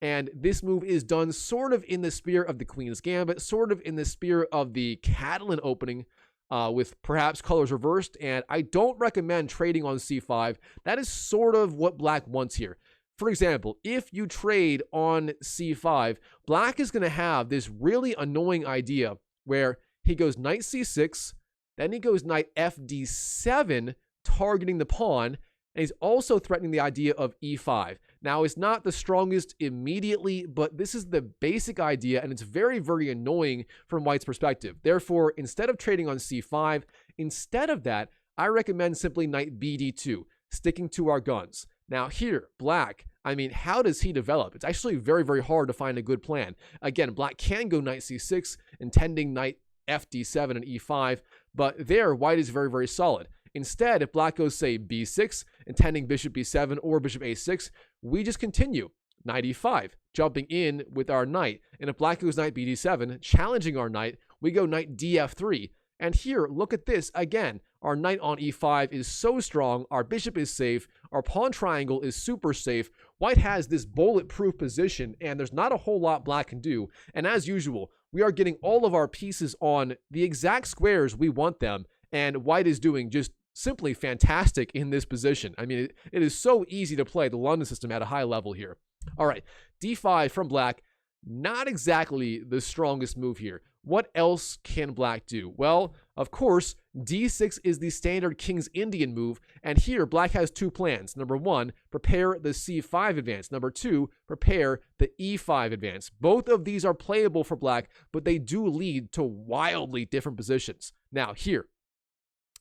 And this move is done sort of in the spirit of the Queen's Gambit, sort of in the spirit of the Catalan opening, with perhaps colors reversed. And I don't recommend trading on c5. That is sort of what black wants here. For example, if you trade on c5, black is going to have this really annoying idea where he goes knight c6, then he goes knight fd7, targeting the pawn, and he's also threatening the idea of e5. Now, it's not the strongest immediately, but this is the basic idea, and it's very, very annoying from white's perspective. Therefore, instead of trading on c5, instead of that, I recommend simply knight bd2, sticking to our guns. Now here, black, I mean, how does he develop? It's actually very, very hard to find a good plan. Again, black can go knight c6, intending knight fd7 and e5, but there, white is very, very solid. Instead, if black goes, say, b6, intending bishop b7 or bishop a6, we just continue. Knight e5, jumping in with our knight. And if black goes knight bd7, challenging our knight, we go knight df3. And here, look at this. Again, our knight on e5 is so strong, our bishop is safe, our pawn triangle is super safe. White has this bulletproof position, and there's not a whole lot black can do. And as usual, we are getting all of our pieces on the exact squares we want them, and white is doing just simply fantastic in this position. I mean, it is so easy to play the London system at a high level here. All right, d5 from black, not exactly the strongest move here. What else can black do? Well, of course, d6 is the standard King's Indian move, and here black has two plans. Number one, prepare the c5 advance. Number two, prepare the e5 advance. Both of these are playable for black, but they do lead to wildly different positions. Now, here,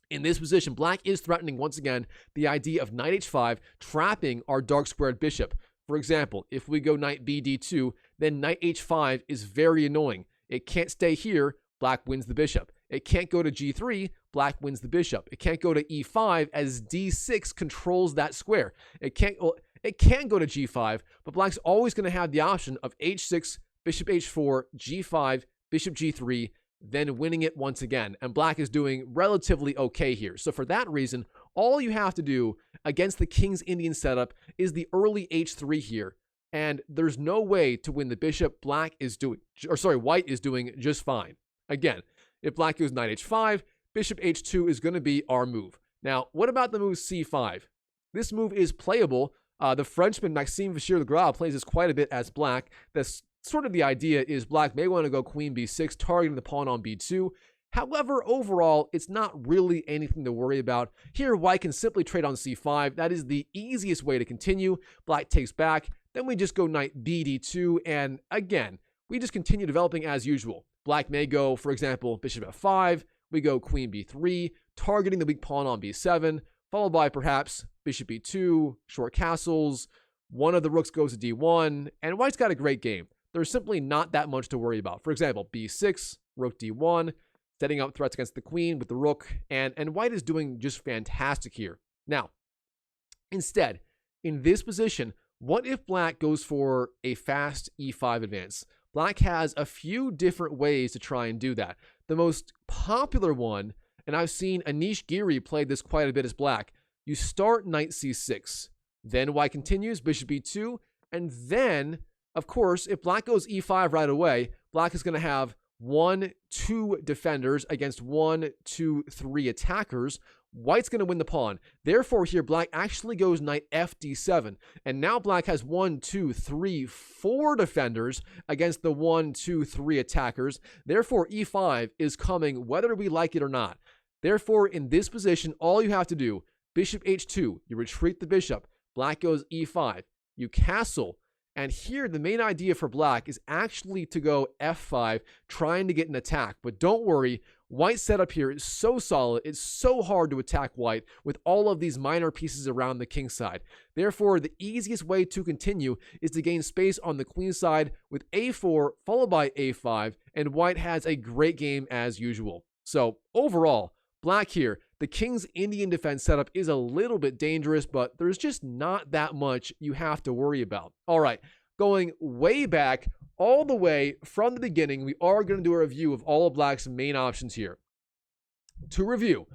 in this position, black is threatening, once again, the idea of knight h5, trapping our dark squared bishop. For example, if we go knight bd2, then knight h5 is very annoying. It can't stay here, black wins the bishop. It can't go to g3, black wins the bishop. It can't go to e5 as d6 controls that square. It can go to g5, but black's always going to have the option of h6, bishop h4, g5, bishop g3, then winning it once again. And black is doing relatively okay here. So for that reason, all you have to do against the King's Indian setup is the early h3 here. And there's no way to win the bishop. White is doing just fine. Again, if black goes knight h5, bishop h2 is going to be our move. Now, what about the move c5? This move is playable. The Frenchman Maxime Vachier-Lagrave plays this quite a bit as black. That's sort of the idea is black may want to go queen b6, targeting the pawn on b2. However, overall, it's not really anything to worry about. Here, white can simply trade on c5. That is the easiest way to continue. Black takes back. Then we just go knight bd2, and again, we just continue developing as usual. Black may go, for example, bishop f5. We go queen b3, targeting the weak pawn on b7, followed by perhaps bishop e2, short castles. One of the rooks goes to d1, and white's got a great game. There's simply not that much to worry about. For example, b6, rook d1, setting up threats against the queen with the rook, and white is doing just fantastic here. Now, instead, in this position, what if black goes for a fast e5 advance? Black has a few different ways to try and do that. The most popular one, and I've seen Anish Giri play this quite a bit as black, you start knight c6, then white continues, bishop e2, and then, of course, if black goes e5 right away, black is going to have 1, 2 defenders against 1, 2, 3 attackers. White's going to win the pawn. Therefore, here, black actually goes knight fd7. And now black has 1, 2, 3, 4 defenders against the 1, 2, 3 attackers. Therefore, e5 is coming whether we like it or not. Therefore, in this position, all you have to do, bishop h2, you retreat the bishop. Black goes e5. You castle. And here, the main idea for black is actually to go f5, trying to get an attack. But don't worry, white's setup here is so solid, it's so hard to attack white with all of these minor pieces around the king side. Therefore, the easiest way to continue is to gain space on the queen side with a4 followed by a5, and white has a great game as usual. So overall, black here, the king's Indian defense setup is a little bit dangerous, but there's just not that much you have to worry about. All right, going way back, all the way from the beginning, we are going to do a review of all of black's main options here. To review,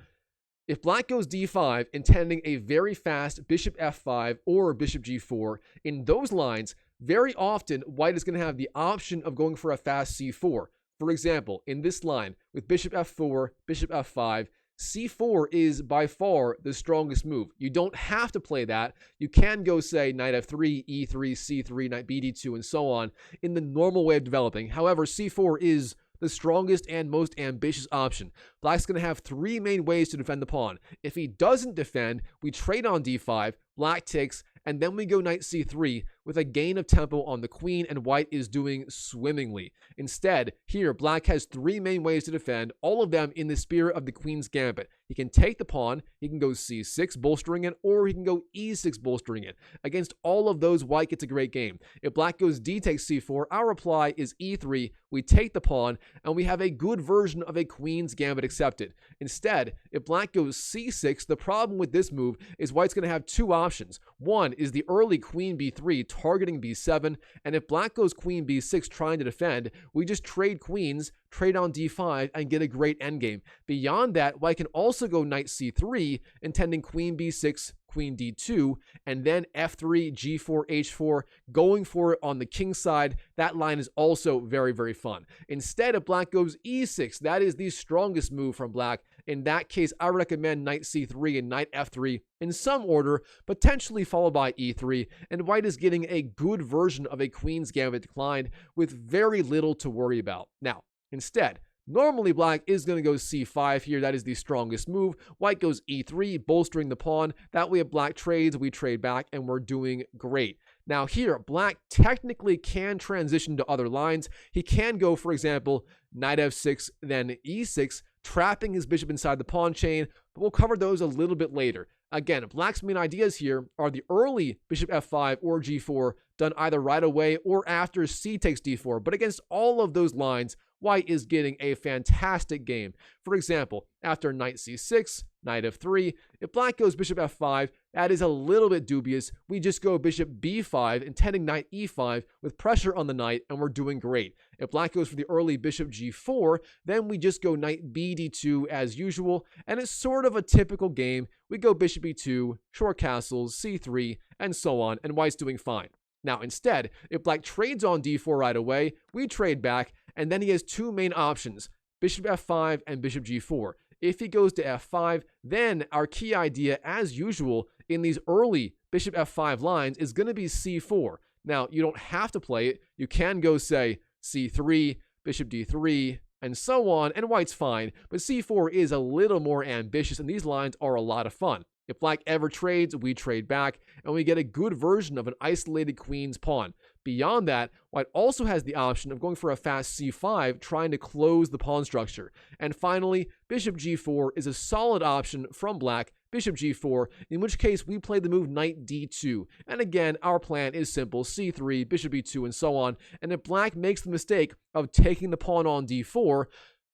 if black goes d5, intending a very fast bishop f5 or bishop g4, in those lines, very often white is going to have the option of going for a fast c4. For example, in this line, with bishop f4, bishop f5, c4 is by far the strongest move. You don't have to play that. You can go, say, knight f3, e3, c3, knight bd2, and so on in the normal way of developing. However, c4 is the strongest and most ambitious option. Black's going to have three main ways to defend the pawn. If he doesn't defend, we trade on d5, black takes, and then we go knight c3 with a gain of tempo on the queen, and white is doing swimmingly. Instead, here, black has three main ways to defend, all of them in the spirit of the queen's gambit. He can take the pawn, he can go c6 bolstering it, or he can go e6 bolstering it. Against all of those, white gets a great game. If black goes d takes c4, our reply is e3, we take the pawn, and we have a good version of a queen's gambit accepted. Instead, if black goes c6, the problem with this move is white's going to have two options. One is the early queen b3 targeting b7, and if black goes queen b6 trying to defend, we just trade queens, trade on d5, and get a great endgame. Beyond that, white can also go knight c3, intending queen b6, queen d2, and then f3, g4, h4, going for it on the king side. That line is also very, very fun. Instead, if black goes e6, that is the strongest move from black. In that case, I recommend knight c3 and knight f3 in some order, potentially followed by e3, and white is getting a good version of a queen's gambit declined with very little to worry about. Now, instead, normally black is going to go c5 here. That is the strongest move. White goes e3, bolstering the pawn. That way if black trades, we trade back, and we're doing great. Now here, black technically can transition to other lines. He can go, for example, knight f6, then e6, trapping his bishop inside the pawn chain, but we'll cover those a little bit later. Again, black's main ideas here are the early bishop f5 or g4 done either right away or after c takes d4, but against all of those lines, white is getting a fantastic game. For example, after knight c6, knight f3, if black goes bishop f5, that is a little bit dubious. We just go bishop b5, intending knight e5 with pressure on the knight, and we're doing great. If black goes for the early bishop g4, then we just go knight bd2 as usual, and it's sort of a typical game. We go bishop e2, short castles, c3, and so on, and white's doing fine. Now, instead, if black trades on d4 right away, we trade back, and then he has two main options, bishop f5 and bishop g4. If he goes to f5, then our key idea, as usual, in these early bishop f5 lines is going to be c4. Now, you don't have to play it. You can go, say, c3, bishop d3, and so on, and white's fine. But c4 is a little more ambitious, and these lines are a lot of fun. If black ever trades, we trade back, and we get a good version of an isolated queen's pawn. Beyond that, white also has the option of going for a fast c5, trying to close the pawn structure. And finally, bishop g4 is a solid option from black, bishop g4, in which case we play the move knight d2. And again, our plan is simple, c3, bishop e2, and so on. And if black makes the mistake of taking the pawn on d4,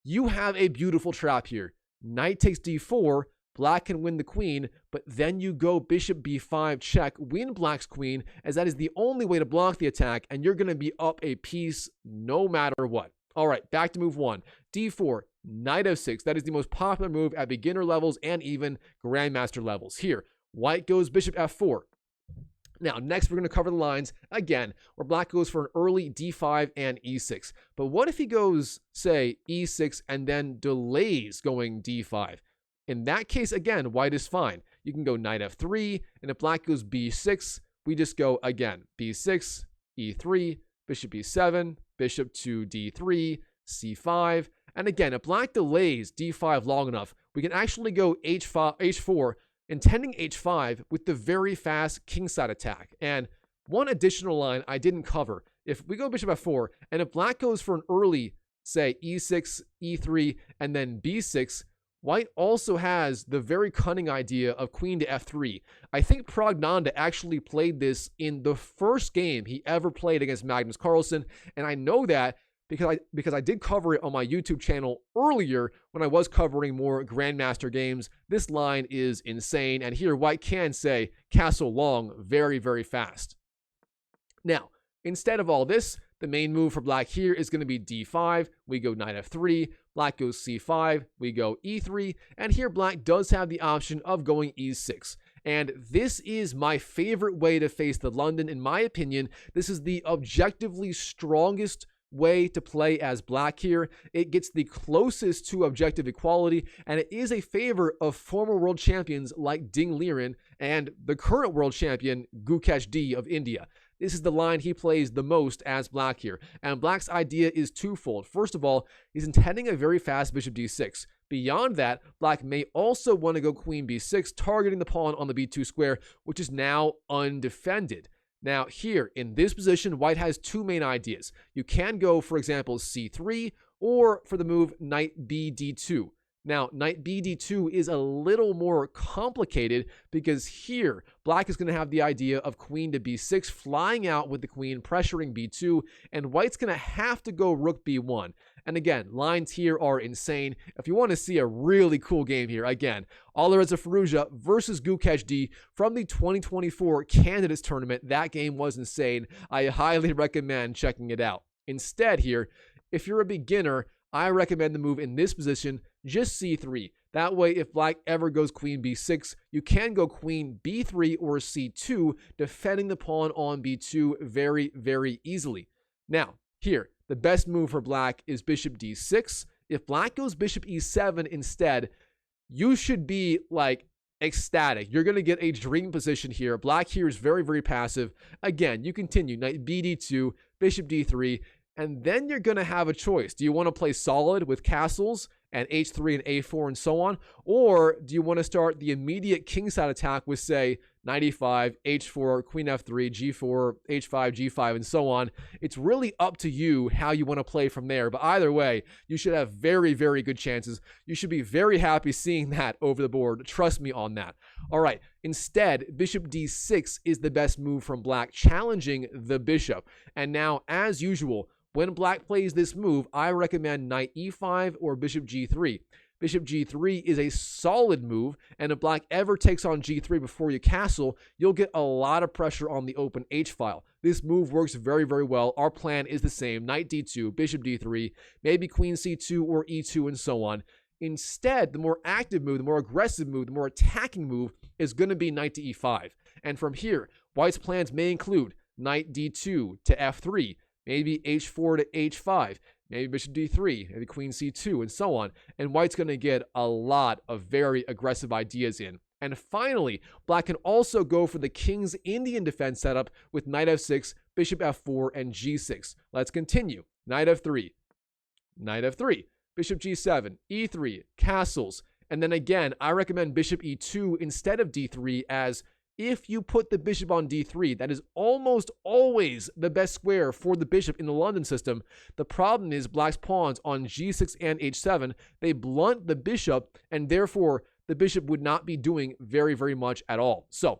you have a beautiful trap here. Knight takes d4, black can win the queen, but then you go bishop b5 check, win black's queen, as that is the only way to block the attack, and you're going to be up a piece no matter what. All right, back to move one. d4, knight f6. That is the most popular move at beginner levels and even grandmaster levels. Here, white goes bishop f4. Now, next we're going to cover the lines, again, where black goes for an early d5 and e6. But what if he goes, say, e6 and then delays going d5? In that case, again, white is fine. You can go knight f3, and if black goes b6, we just go, again, b6, e3, bishop b7, bishop to d3, c5. And again, if black delays d5 long enough, we can actually go h4, intending h5 with the very fast kingside attack. And One additional line I didn't cover. If we go bishop f4, and if black goes for an early, say, e6, e3, and then b6, white also has the very cunning idea of queen to f3. I think Praggnanandhaa actually played this in the first game he ever played against Magnus Carlsen, and I know that because I did cover it on my YouTube channel earlier when I was covering more Grandmaster games. This line is insane, and here white can say castle long very, very fast. Now, instead of all this, the main move for black here is going to be d5. We go knight f3. Black goes c5. We go e3. And here black does have the option of going e6. And this is my favorite way to face the London. In my opinion, this is the objectively strongest way to play as black here. It gets the closest to objective equality, and it is a favor of former world champions like Ding Liren and the current world champion Gukesh D of India. This is the line he plays the most as black here, and black's idea is twofold. First of all, he's intending a very fast bishop d6. Beyond that, black may also want to go queen b6, targeting the pawn on the b2 square, which is now undefended. Now here, in this position, white has two main ideas. You can go, for example, c3, or for the move knight b d2. Now, knight b d2 is a little more complicated because here, black is going to have the idea of queen to b6, flying out with the queen, pressuring b2, and white's going to have to go rook b1. And again, lines here are insane. If you want to see a really cool game here, again, Alireza Firouzja versus Gukesh D from the 2024 Candidates Tournament. That game was insane. I highly recommend checking it out. Instead here, if you're a beginner, I recommend the move in this position, just c3. That way, if black ever goes queen b6, you can go queen b3 or c2, defending the pawn on b2 very, very easily. Now, here, the best move for black is bishop d6. If black goes bishop e7 instead, you should be like ecstatic. You're going to get a dream position here. Black here is very, very passive. Again, you continue knight b d2, bishop d3, and then you're going to have a choice. Do you want to play solid with castles and h3 and a4 and so on? Or do you want to start the immediate kingside attack with, say, knight e5, h4, queen f3, g4, h5, g5, and so on? It's really up to you how you want to play from there. But either way, you should have very, very good chances. You should be very happy seeing that over the board. Trust me on that. All right. Instead, bishop d6 is the best move from black, challenging the bishop. And now, as usual, when black plays this move, I recommend knight e5 or bishop g3. Bishop g3 is a solid move, and if black ever takes on g3 before you castle, you'll get a lot of pressure on the open h-file. This move works very, very well. Our plan is the same: knight d2, bishop d3, maybe queen c2 or e2, and so on. Instead, the more active move, the more aggressive move, the more attacking move is going to be knight to e5. And from here, white's plans may include knight d2 to f3, maybe h4 to h5, maybe bishop d3, maybe queen c2, and so on. And white's going to get a lot of very aggressive ideas in. And finally, black can also go for the King's Indian defense setup with knight f6, bishop f4, and g6. Let's continue. Knight f3, bishop g7, e3, castles. And then again, I recommend bishop e2 instead of d3, as if you put the bishop on d3, that is almost always the best square for the bishop in the London system. The problem is black's pawns on g6 and h7, they blunt the bishop, and therefore the bishop would not be doing very, very much at all. So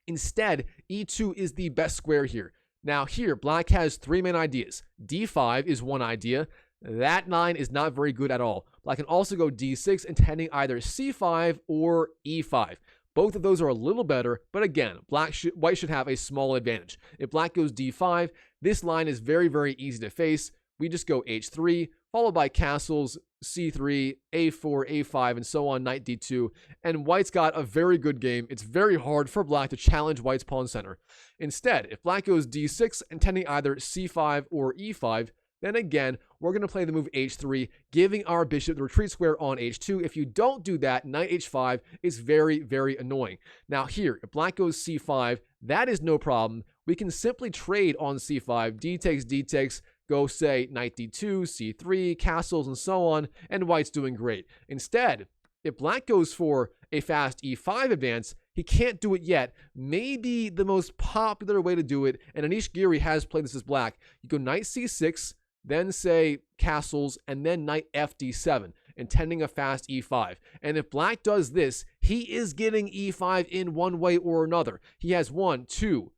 instead, e2 is the best square here. Now here, black has three main ideas. d5 is one idea. That line is not very good at all. Black can also go d6, intending either c5 or e5. Both of those are a little better, but again, white should have a small advantage. If black goes d5, this line is very, very easy to face. We just go h3, followed by castles, c3, a4, a5, and so on, knight d2, and white's got a very good game. It's very hard for black to challenge white's pawn center. Instead, if black goes d6, intending either c5 or e5, then again, we're going to play the move h3, giving our bishop the retreat square on h2. If you don't do that, knight h5 is very, very annoying. Now here, if black goes c5, that is no problem. We can simply trade on c5, d takes, go say knight d2, c3, castles, and so on, and white's doing great. Instead, if black goes for a fast e5 advance, He can't do it yet. Maybe the most popular way to do it, and Anish Giri has played this as black, you go knight c6, then say castles, and then knight fd7, intending a fast e5. And if black does this, he is getting e5 in one way or another. He has 1, 2,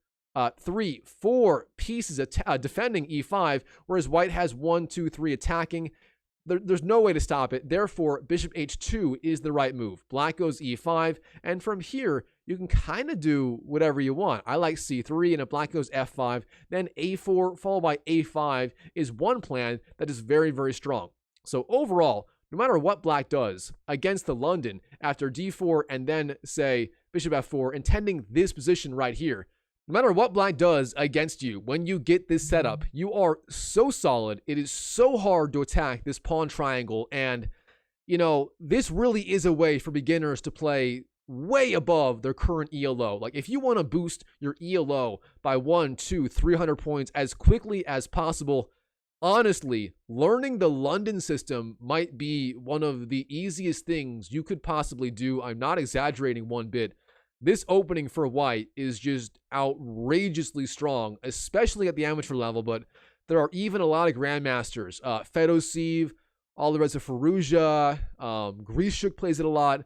3, 4 pieces defending e5, whereas white has 1, 2, 3 attacking. There's no way to stop it. Therefore, bishop h2 is the right move. Black goes e5, and from here, you can kind of do whatever you want. I like c3, and if black goes f5, then a4 followed by a5 is one plan that is very, very strong. So overall, no matter what black does against the London after d4 and then, say, bishop f4, intending this position right here, no matter what black does against you, when you get this setup, you are so solid. It is so hard to attack this pawn triangle. And, you know, this really is a way for beginners to play way above their current ELO. Like, if you want to boost your ELO by 100, 200, 300 points as quickly as possible, honestly, learning the London system might be one of the easiest things you could possibly do. I'm not exaggerating one bit. This opening for white is just outrageously strong, especially at the amateur level, but there are even a lot of grandmasters. Fedosiv, Alireza Firouzja, Grishuk plays it a lot.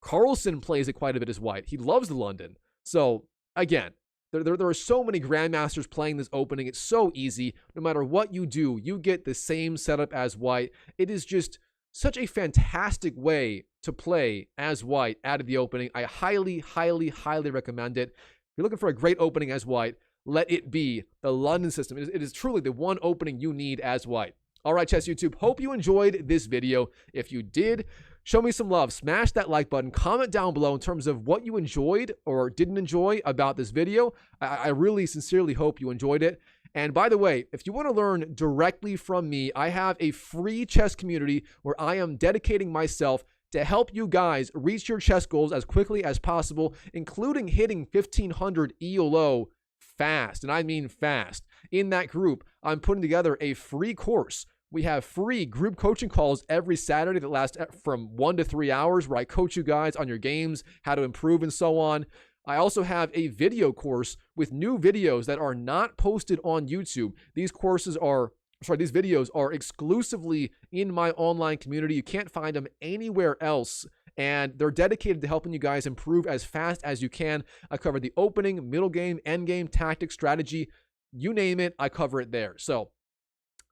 Carlsen plays it quite a bit as white. He loves the London. So, again, there are so many grandmasters playing this opening. It's so easy. No matter what you do, you get the same setup as white. It is just such a fantastic way to play as white out of the opening. I highly, highly, highly recommend it. If you're looking for a great opening as white, let it be the London system. It is truly the one opening you need as white. All right, Chess YouTube, hope you enjoyed this video. If you did, show me some love. Smash that like button. Comment down below in terms of what you enjoyed or didn't enjoy about this video. I really sincerely hope you enjoyed it. And by the way, if you want to learn directly from me, I have a free chess community where I am dedicating myself to help you guys reach your chess goals as quickly as possible, including hitting 1500 ELO fast. And I mean fast. In that group, I'm putting together a free course. We have free group coaching calls every Saturday that last from 1 to 3 hours, where I coach you guys on your games, how to improve, and so on. I also have a video course with new videos that are not posted on YouTube. These videos are exclusively in my online community. You can't find them anywhere else, and they're dedicated to helping you guys improve as fast as you can. I cover the opening, middle game, end game, tactics, strategy, you name it, I cover it there. So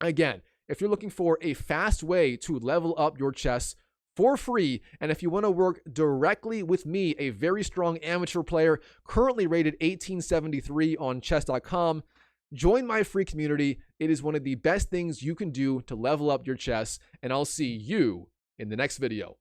again, if you're looking for a fast way to level up your chess for free, and if you want to work directly with me, a very strong amateur player, currently rated 1873 on chess.com, join my free community. It is one of the best things you can do to level up your chess, and I'll see you in the next video.